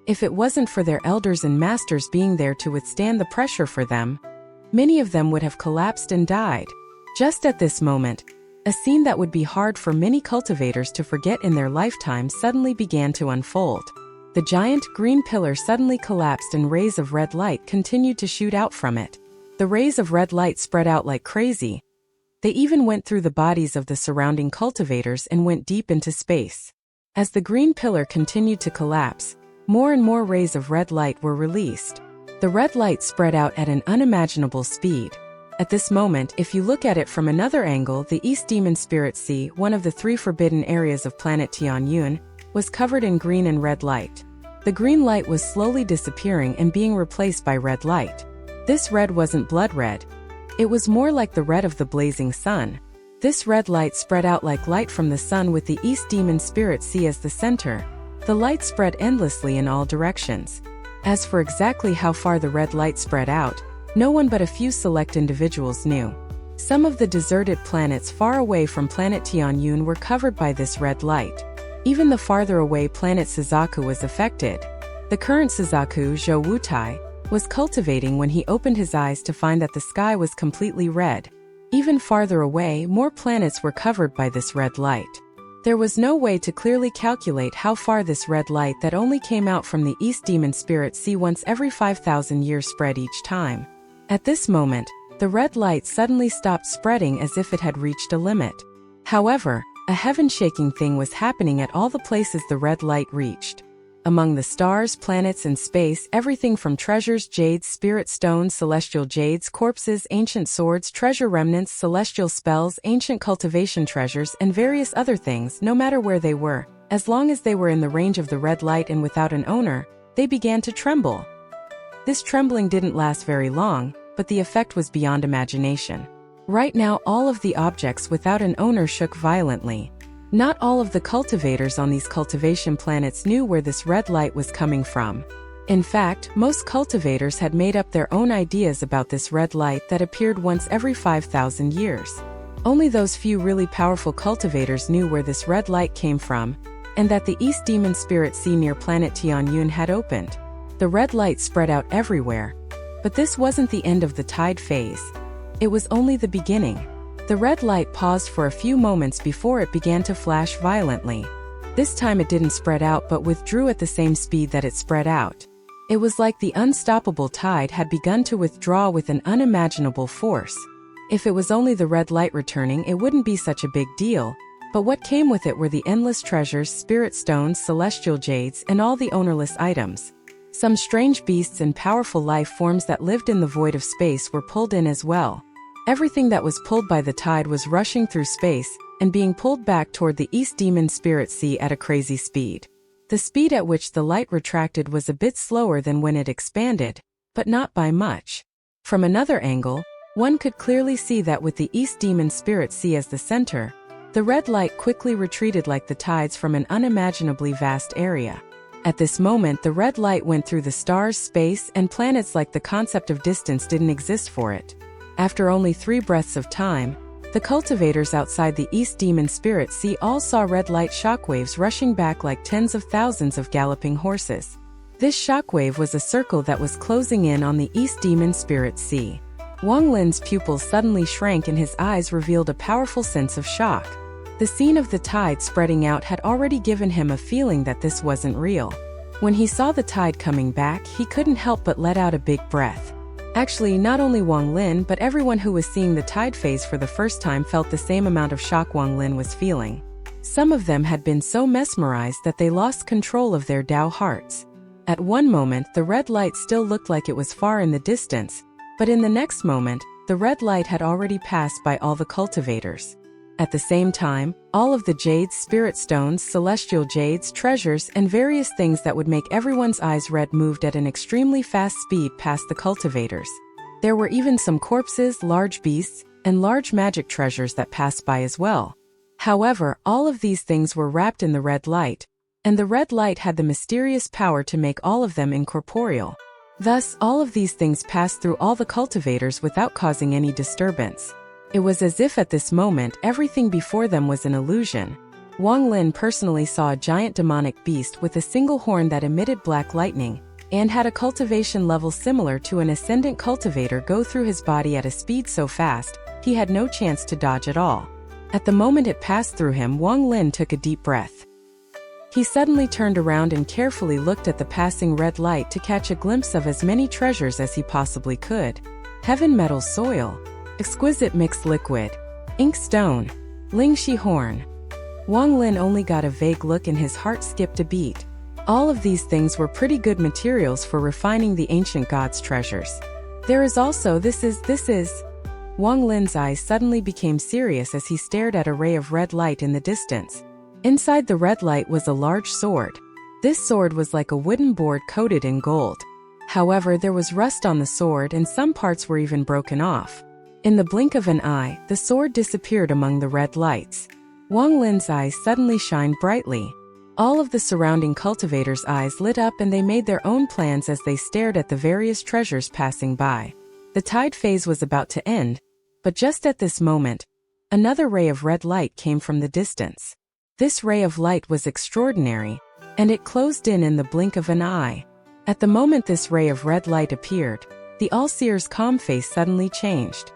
If it wasn't for their elders and masters being there to withstand the pressure for them, many of them would have collapsed and died. Just at this moment, a scene that would be hard for many cultivators to forget in their lifetime suddenly began to unfold. The giant green pillar suddenly collapsed and rays of red light continued to shoot out from it. The rays of red light spread out like crazy. They even went through the bodies of the surrounding cultivators and went deep into space. As the green pillar continued to collapse, more and more rays of red light were released. The red light spread out at an unimaginable speed. At this moment, if you look at it from another angle, the East Demon Spirit Sea, one of the 3 forbidden areas of planet Tianyun, was covered in green and red light. The green light was slowly disappearing and being replaced by red light. This red wasn't blood red. It was more like the red of the blazing sun. This red light spread out like light from the sun with the East Demon Spirit Sea as the center. The light spread endlessly in all directions. As for exactly how far the red light spread out, no one but a few select individuals knew. Some of the deserted planets far away from planet Tianyun were covered by this red light. Even the farther away planet Suzaku was affected. The current Suzaku, Zhou Wutai, was cultivating when he opened his eyes to find that the sky was completely red. Even farther away, more planets were covered by this red light. There was no way to clearly calculate how far this red light that only came out from the East Demon Spirit Sea once every 5,000 years spread each time. At this moment, the red light suddenly stopped spreading as if it had reached a limit. However, a heaven-shaking thing was happening at all the places the red light reached. Among the stars, planets, and space, everything from treasures, jades, spirit stones, celestial jades, corpses, ancient swords, treasure remnants, celestial spells, ancient cultivation treasures, and various other things, no matter where they were, as long as they were in the range of the red light and without an owner, they began to tremble. This trembling didn't last very long, but the effect was beyond imagination. Right now, all of the objects without an owner shook violently. Not all of the cultivators on these cultivation planets knew where this red light was coming from. In fact, most cultivators had made up their own ideas about this red light that appeared once every 5,000 years. Only those few really powerful cultivators knew where this red light came from, and that the East Demon Spirit Sea near planet Tianyun had opened. The red light spread out everywhere. But this wasn't the end of the tide phase. It was only the beginning. The red light paused for a few moments before it began to flash violently. This time it didn't spread out but withdrew at the same speed that it spread out. It was like the unstoppable tide had begun to withdraw with an unimaginable force. If it was only the red light returning, it wouldn't be such a big deal, but what came with it were the endless treasures, spirit stones, celestial jades, and all the ownerless items. Some strange beasts and powerful life forms that lived in the void of space were pulled in as well. Everything that was pulled by the tide was rushing through space and being pulled back toward the East Demon Spirit Sea at a crazy speed. The speed at which the light retracted was a bit slower than when it expanded, but not by much. From another angle, one could clearly see that with the East Demon Spirit Sea as the center, the red light quickly retreated like the tides from an unimaginably vast area. At this moment, the red light went through the stars, space, and planets like the concept of distance didn't exist for it. After only 3 breaths of time, the cultivators outside the East Demon Spirit Sea all saw red light shockwaves rushing back like tens of thousands of galloping horses. This shockwave was a circle that was closing in on the East Demon Spirit Sea. Wang Lin's pupils suddenly shrank and his eyes revealed a powerful sense of shock. The scene of the tide spreading out had already given him a feeling that this wasn't real. When he saw the tide coming back, he couldn't help but let out a big breath. Actually, not only Wang Lin but everyone who was seeing the tide phase for the first time felt the same amount of shock Wang Lin was feeling. Some of them had been so mesmerized that they lost control of their Tao hearts. At one moment, the red light still looked like it was far in the distance, but in the next moment, the red light had already passed by all the cultivators. At the same time, all of the jades, spirit stones, celestial jades, treasures, and various things that would make everyone's eyes red moved at an extremely fast speed past the cultivators. There were even some corpses, large beasts, and large magic treasures that passed by as well. However, all of these things were wrapped in the red light, and the red light had the mysterious power to make all of them incorporeal. Thus, all of these things passed through all the cultivators without causing any disturbance. It was as if at this moment everything before them was an illusion. Wang Lin personally saw a giant demonic beast with a single horn that emitted black lightning, and had a cultivation level similar to an ascendant cultivator go through his body at a speed so fast, he had no chance to dodge at all. At the moment it passed through him, Wang Lin took a deep breath. He suddenly turned around and carefully looked at the passing red light to catch a glimpse of as many treasures as he possibly could. Heaven metal soil, exquisite mixed liquid, ink stone, Lingxi horn. Wang Lin only got a vague look and his heart skipped a beat. All of these things were pretty good materials for refining the ancient gods' treasures. There is also this is. Wang Lin's eyes suddenly became serious as he stared at a ray of red light in the distance. Inside the red light was a large sword. This sword was like a wooden board coated in gold. However, there was rust on the sword and some parts were even broken off. In the blink of an eye, the sword disappeared among the red lights. Wang Lin's eyes suddenly shined brightly. All of the surrounding cultivators' eyes lit up and they made their own plans as they stared at the various treasures passing by. The tide phase was about to end, but just at this moment, another ray of red light came from the distance. This ray of light was extraordinary, and it closed in the blink of an eye. At the moment this ray of red light appeared, the All-Seer's calm face suddenly changed.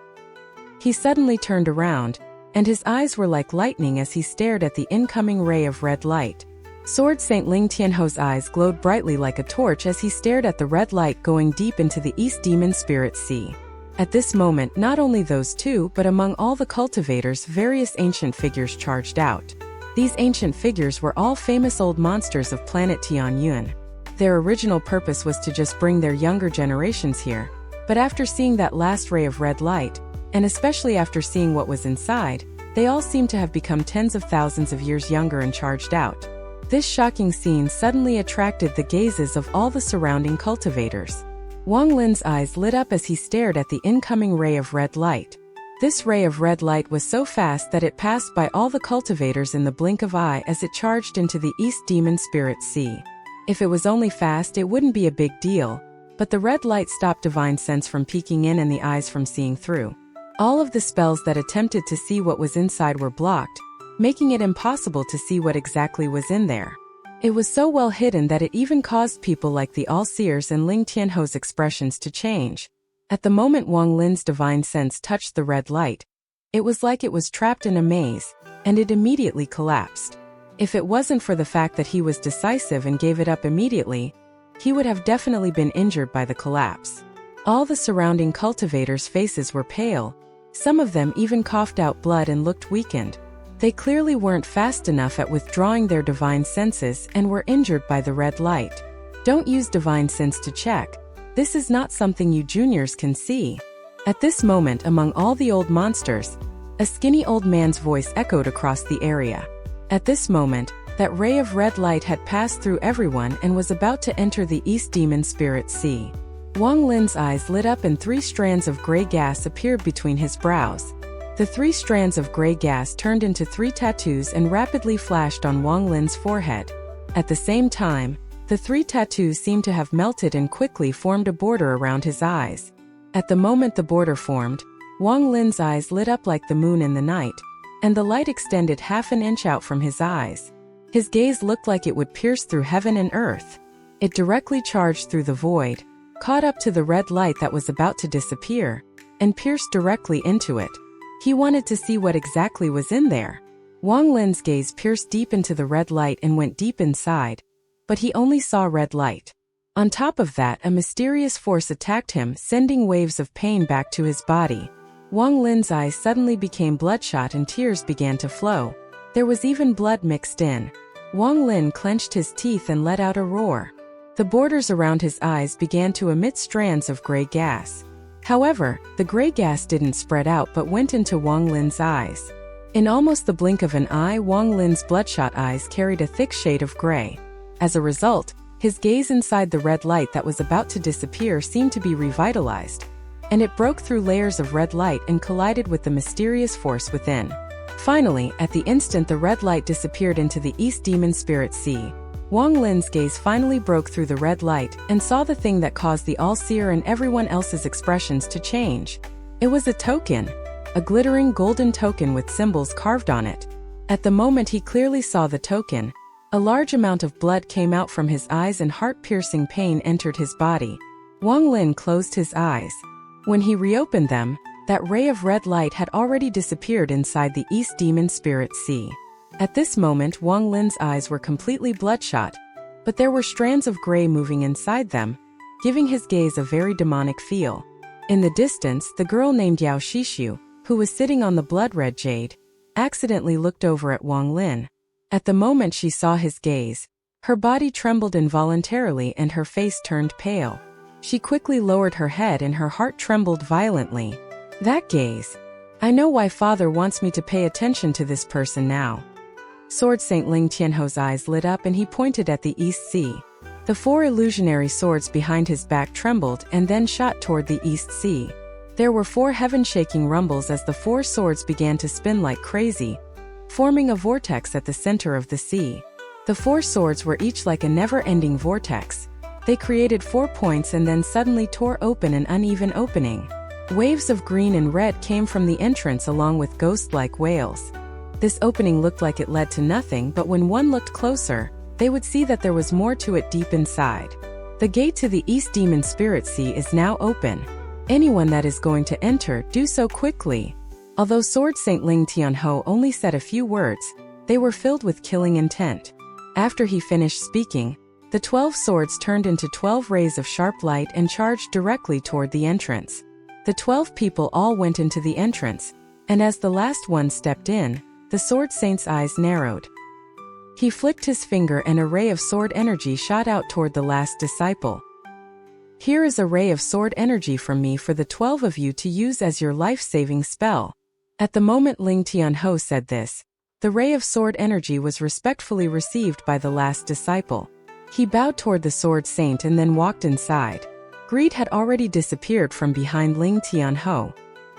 He suddenly turned around, and his eyes were like lightning as he stared at the incoming ray of red light. Sword Saint Ling Tianho's eyes glowed brightly like a torch as he stared at the red light going deep into the East Demon Spirit Sea. At this moment, not only those two but among all the cultivators, various ancient figures charged out. These ancient figures were all famous old monsters of planet Tianyuan. Their original purpose was to just bring their younger generations here, but after seeing that last ray of red light, and especially after seeing what was inside, they all seemed to have become tens of thousands of years younger and charged out. This shocking scene suddenly attracted the gazes of all the surrounding cultivators. Wang Lin's eyes lit up as he stared at the incoming ray of red light. This ray of red light was so fast that it passed by all the cultivators in the blink of eye as it charged into the East Demon Spirit Sea. If it was only fast, it wouldn't be a big deal, but the red light stopped divine sense from peeking in and the eyes from seeing through. All of the spells that attempted to see what was inside were blocked, making it impossible to see what exactly was in there. It was so well hidden that it even caused people like the All-Seers and Ling Tianho's expressions to change. At the moment Wang Lin's divine sense touched the red light, it was like it was trapped in a maze, and it immediately collapsed. If it wasn't for the fact that he was decisive and gave it up immediately, he would have definitely been injured by the collapse. All the surrounding cultivators' faces were pale. Some of them even coughed out blood and looked weakened. They clearly weren't fast enough at withdrawing their divine senses and were injured by the red light. Don't use divine sense to check. This is not something you juniors can see. At this moment, among all the old monsters, a skinny old man's voice echoed across the area. At this moment, that ray of red light had passed through everyone and was about to enter the East Demon Spirit Sea. Wang Lin's eyes lit up and 3 strands of gray gas appeared between his brows. The 3 strands of gray gas turned into 3 tattoos and rapidly flashed on Wang Lin's forehead. At the same time, the 3 tattoos seemed to have melted and quickly formed a border around his eyes. At the moment the border formed, Wang Lin's eyes lit up like the moon in the night, and the light extended half an inch out from his eyes. His gaze looked like it would pierce through heaven and earth. It directly charged through the void, caught up to the red light that was about to disappear, and pierced directly into it. He wanted to see what exactly was in there. Wang Lin's gaze pierced deep into the red light and went deep inside, but he only saw red light. On top of that, a mysterious force attacked him, sending waves of pain back to his body. Wang Lin's eyes suddenly became bloodshot and tears began to flow. There was even blood mixed in. Wang Lin clenched his teeth and let out a roar. The borders around his eyes began to emit strands of gray gas. However, the gray gas didn't spread out but went into Wang Lin's eyes. In almost the blink of an eye, Wang Lin's bloodshot eyes carried a thick shade of gray. As a result, his gaze inside the red light that was about to disappear seemed to be revitalized, and it broke through layers of red light and collided with the mysterious force within. Finally, at the instant the red light disappeared into the East Demon Spirit Sea, Wang Lin's gaze finally broke through the red light and saw the thing that caused the All-Seer and everyone else's expressions to change. It was a token, a glittering golden token with symbols carved on it. At the moment he clearly saw the token, a large amount of blood came out from his eyes and heart-piercing pain entered his body. Wang Lin closed his eyes. When he reopened them, that ray of red light had already disappeared inside the East Demon Spirit Sea. At this moment Wang Lin's eyes were completely bloodshot, but there were strands of gray moving inside them, giving his gaze a very demonic feel. In the distance, the girl named Yao Shishu, who was sitting on the blood-red jade, accidentally looked over at Wang Lin. At the moment she saw his gaze, her body trembled involuntarily and her face turned pale. She quickly lowered her head and her heart trembled violently. That gaze. I know why Father wants me to pay attention to this person now. Sword Saint Ling Tianho's eyes lit up and he pointed at the East Sea. The 4 illusionary swords behind his back trembled and then shot toward the East Sea. There were 4 heaven-shaking rumbles as the 4 swords began to spin like crazy, forming a vortex at the center of the sea. The 4 swords were each like a never-ending vortex. They created 4 points and then suddenly tore open an uneven opening. Waves of green and red came from the entrance along with ghost-like wails. This opening looked like it led to nothing, but when one looked closer, they would see that there was more to it deep inside. The gate to the East Demon Spirit Sea is now open. Anyone that is going to enter, do so quickly. Although Sword Saint Ling Tianho only said a few words, they were filled with killing intent. After he finished speaking, the 12 swords turned into 12 rays of sharp light and charged directly toward the entrance. The 12 people all went into the entrance, and as the last one stepped in, the Sword Saint's eyes narrowed. He flicked his finger and a ray of sword energy shot out toward the last disciple. Here is a ray of sword energy from me for the 12 of you to use as your life-saving spell. At the moment Ling Tianho said this, the ray of sword energy was respectfully received by the last disciple. He bowed toward the Sword Saint and then walked inside. Greed had already disappeared from behind Ling Tianho.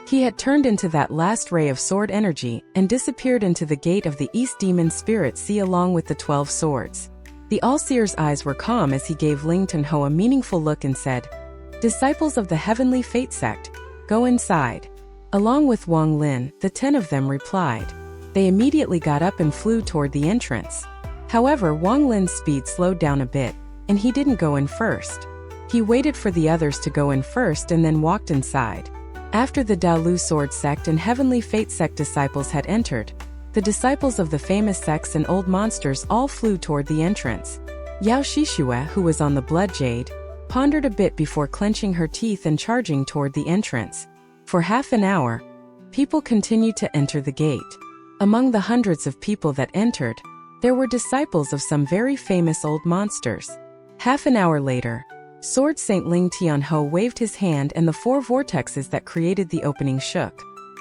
He had turned into that last ray of sword energy and disappeared into the gate of the East Demon Spirit Sea along with the 12 swords. The All-Seer's eyes were calm as he gave Ling Tianho a meaningful look and said, "Disciples of the Heavenly Fate Sect, go inside." Along with Wang Lin, the 10 of them replied. They immediately got up and flew toward the entrance. However, Wang Lin's speed slowed down a bit, and he didn't go in first. He waited for the others to go in first and then walked inside. After the Daolu Sword Sect and Heavenly Fate Sect disciples had entered, the disciples of the famous sects and old monsters all flew toward the entrance. Yao Shishue, who was on the Blood Jade, pondered a bit before clenching her teeth and charging toward the entrance. For half an hour, people continued to enter the gate. Among the hundreds of people that entered, there were disciples of some very famous old monsters. Half an hour later, Sword Saint Ling Tianho waved his hand and the 4 vortexes that created the opening shook.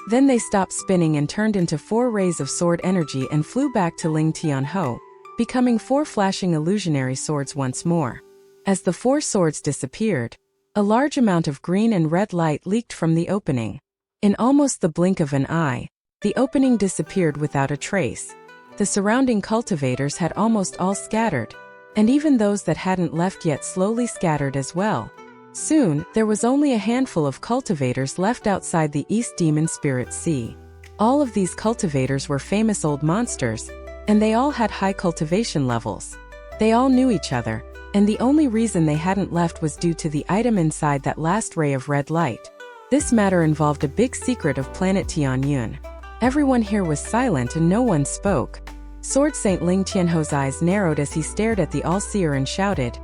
Then they stopped spinning and turned into 4 rays of sword energy and flew back to Ling Tianho, becoming 4 flashing illusionary swords once more. As the 4 swords disappeared, a large amount of green and red light leaked from the opening. In almost the blink of an eye, the opening disappeared without a trace. The surrounding cultivators had almost all scattered, and even those that hadn't left yet slowly scattered as well. Soon, there was only a handful of cultivators left outside the East Demon Spirit Sea. All of these cultivators were famous old monsters, and they all had high cultivation levels. They all knew each other, and the only reason they hadn't left was due to the item inside that last ray of red light. This matter involved a big secret of planet Tianyun. Everyone here was silent and no one spoke. Sword Saint Ling Tianho's eyes narrowed as he stared at the All-Seer and shouted,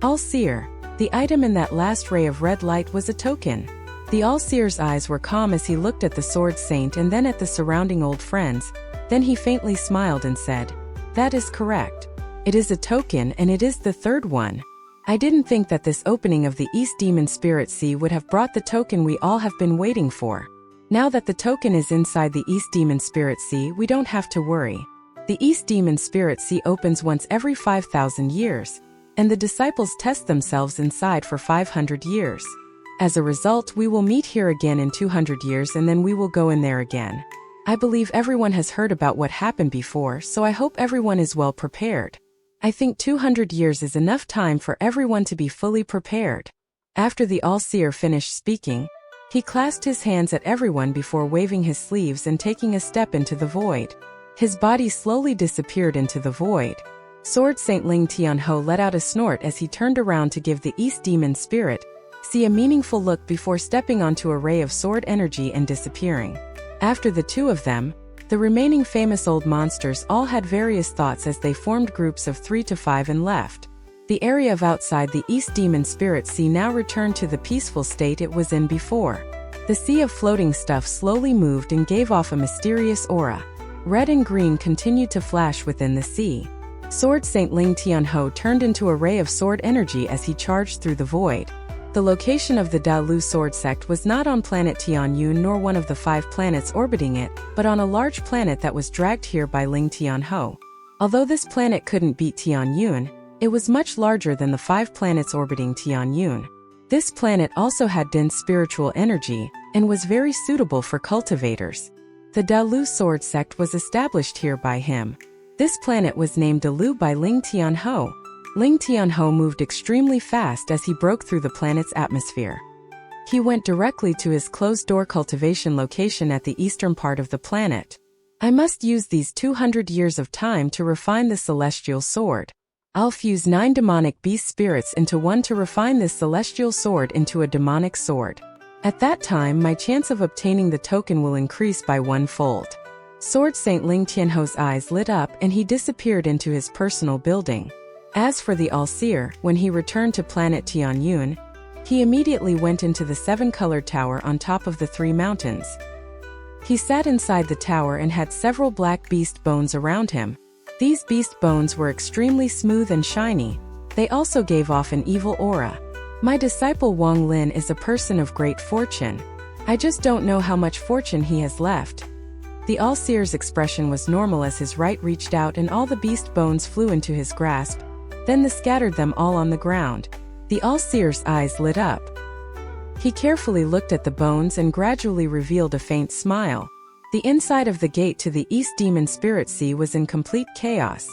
"All-Seer, the item in that last ray of red light was a token." The All-Seer's eyes were calm as he looked at the Sword Saint and then at the surrounding old friends. Then he faintly smiled and said, "That is correct. It is a token and it is the 3rd one. I didn't think that this opening of the East Demon Spirit Sea would have brought the token we all have been waiting for. Now that the token is inside the East Demon Spirit Sea, we don't have to worry. The East Demon Spirit Sea opens once every 5,000 years, and the disciples test themselves inside for 500 years. As a result, we will meet here again in 200 years and then we will go in there again. I believe everyone has heard about what happened before, so I hope everyone is well prepared. I think 200 years is enough time for everyone to be fully prepared." After the All-Seer finished speaking, he clasped his hands at everyone before waving his sleeves and taking a step into the void. His body slowly disappeared into the void. Sword Saint Ling Tianho let out a snort as he turned around to give the East Demon Spirit Sea a meaningful look before stepping onto a ray of sword energy and disappearing. After the 2 of them, the remaining famous old monsters all had various thoughts as they formed groups of 3 to 5 and left. The area of outside the East Demon Spirit Sea now returned to the peaceful state it was in before. The sea of floating stuff slowly moved and gave off a mysterious aura. Red and green continued to flash within the sea. Sword Saint Ling Tianho turned into a ray of sword energy as he charged through the void. The location of the Dalu sword sect was not on planet Tianyun nor one of the 5 planets orbiting it, but on a large planet that was dragged here by Ling Tianho. Although this planet couldn't beat Tianyun, it was much larger than the 5 planets orbiting Tianyun. This planet also had dense spiritual energy, and was very suitable for cultivators. The Dalu sword sect was established here by him. This planet was named Dalu by Ling Tianho. Ling Tianho moved extremely fast as he broke through the planet's atmosphere. He went directly to his closed-door cultivation location at the eastern part of the planet. I must use these 200 years of time to refine the celestial sword. I'll fuse 9 demonic beast spirits into one to refine this celestial sword into a demonic sword. At that time, my chance of obtaining the token will increase by 1-fold. Sword Saint Ling Tianho's eyes lit up and he disappeared into his personal building. As for the All-Seer, when he returned to planet Tianyun, he immediately went into the 7-colored tower on top of the 3 mountains. He sat inside the tower and had several black beast bones around him. These beast bones were extremely smooth and shiny. They also gave off an evil aura. My disciple Wang Lin is a person of great fortune. I just don't know how much fortune he has left. The All-Seer's expression was normal as his right reached out and all the beast bones flew into his grasp. Then they scattered them all on the ground. The All-Seer's eyes lit up. He carefully looked at the bones and gradually revealed a faint smile. The inside of the gate to the East Demon Spirit Sea was in complete chaos.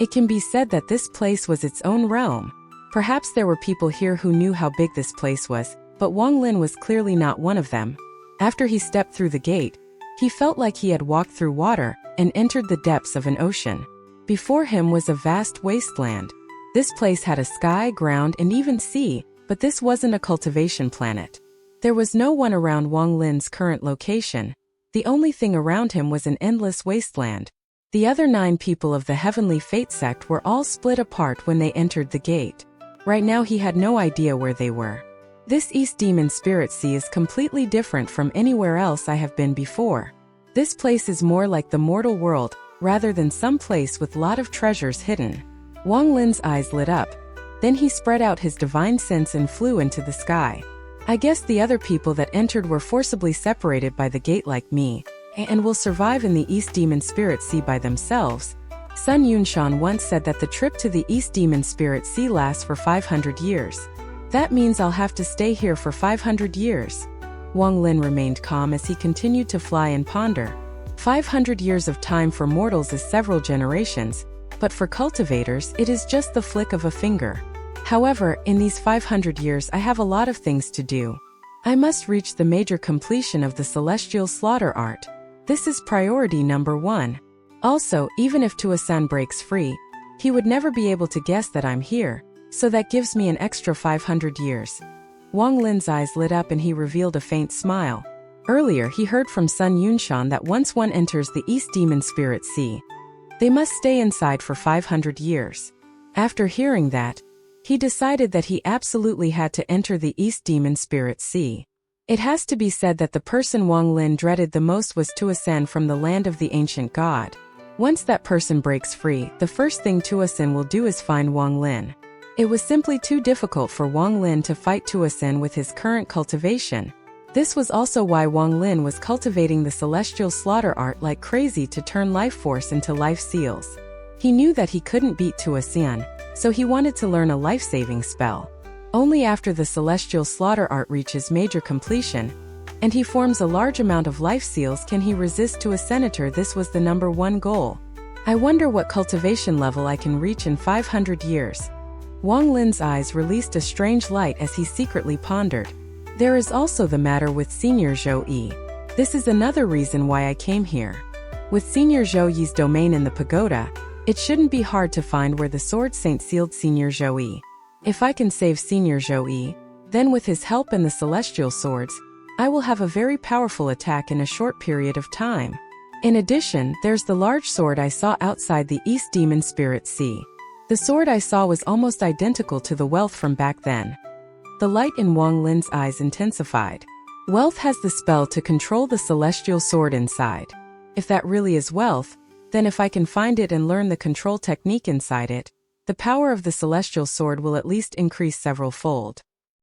It can be said that this place was its own realm. Perhaps there were people here who knew how big this place was, but Wang Lin was clearly not one of them. After he stepped through the gate, he felt like he had walked through water and entered the depths of an ocean. Before him was a vast wasteland. This place had a sky, ground, and even sea, but this wasn't a cultivation planet. There was no one around Wang Lin's current location. The only thing around him was an endless wasteland. The other 9 people of the Heavenly Fate sect were all split apart when they entered the gate. Right now he had no idea where they were. This East Demon Spirit Sea is completely different from anywhere else I have been before. This place is more like the mortal world, rather than some place with lot of treasures hidden. Wang Lin's eyes lit up. Then he spread out his divine sense and flew into the sky. I guess the other people that entered were forcibly separated by the gate like me, and will survive in the East Demon Spirit Sea by themselves. Sun Yunshan once said that the trip to the East Demon Spirit Sea lasts for 500 years. That means I'll have to stay here for 500 years. Wang Lin remained calm as he continued to fly and ponder. 500 years of time for mortals is several generations, but for cultivators it is just the flick of a finger. However, in these 500 years I have a lot of things to do. I must reach the major completion of the celestial slaughter art. This is priority number 1. Also, even if Tuasan breaks free, he would never be able to guess that I'm here, so that gives me an extra 500 years. Wang Lin's eyes lit up and he revealed a faint smile. Earlier he heard from Sun Yunshan that once one enters the East Demon Spirit Sea, they must stay inside for 500 years. After hearing that, he decided that he absolutely had to enter the East Demon Spirit Sea. It has to be said that the person Wang Lin dreaded the most was Tuasan from the land of the ancient god. Once that person breaks free, the first thing Tuasan will do is find Wang Lin. It was simply too difficult for Wang Lin to fight Tuasan with his current cultivation. This was also why Wang Lin was cultivating the celestial slaughter art like crazy to turn life force into life seals. He knew that he couldn't beat Tuasan, so he wanted to learn a life-saving spell. Only after the celestial slaughter art reaches major completion, and he forms a large amount of life seals, can he resist to a senator. This was the number 1 goal. I wonder what cultivation level I can reach in 500 years. Wang Lin's eyes released a strange light as he secretly pondered. There is also the matter with Senior Zhou Yi. This is another reason why I came here. With Senior Zhou Yi's domain in the pagoda, it shouldn't be hard to find where the Sword Saint sealed Senior Zhou Yi. If I can save Senior Zhou Yi, then with his help and the celestial swords, I will have a very powerful attack in a short period of time. In addition, there's the large sword I saw outside the East Demon Spirit Sea. The sword I saw was almost identical to the wealth from back then. The light in Wang Lin's eyes intensified. Wealth has the spell to control the celestial sword inside. If that really is wealth, then if I can find it and learn the control technique inside it, the power of the celestial sword will at least increase several fold.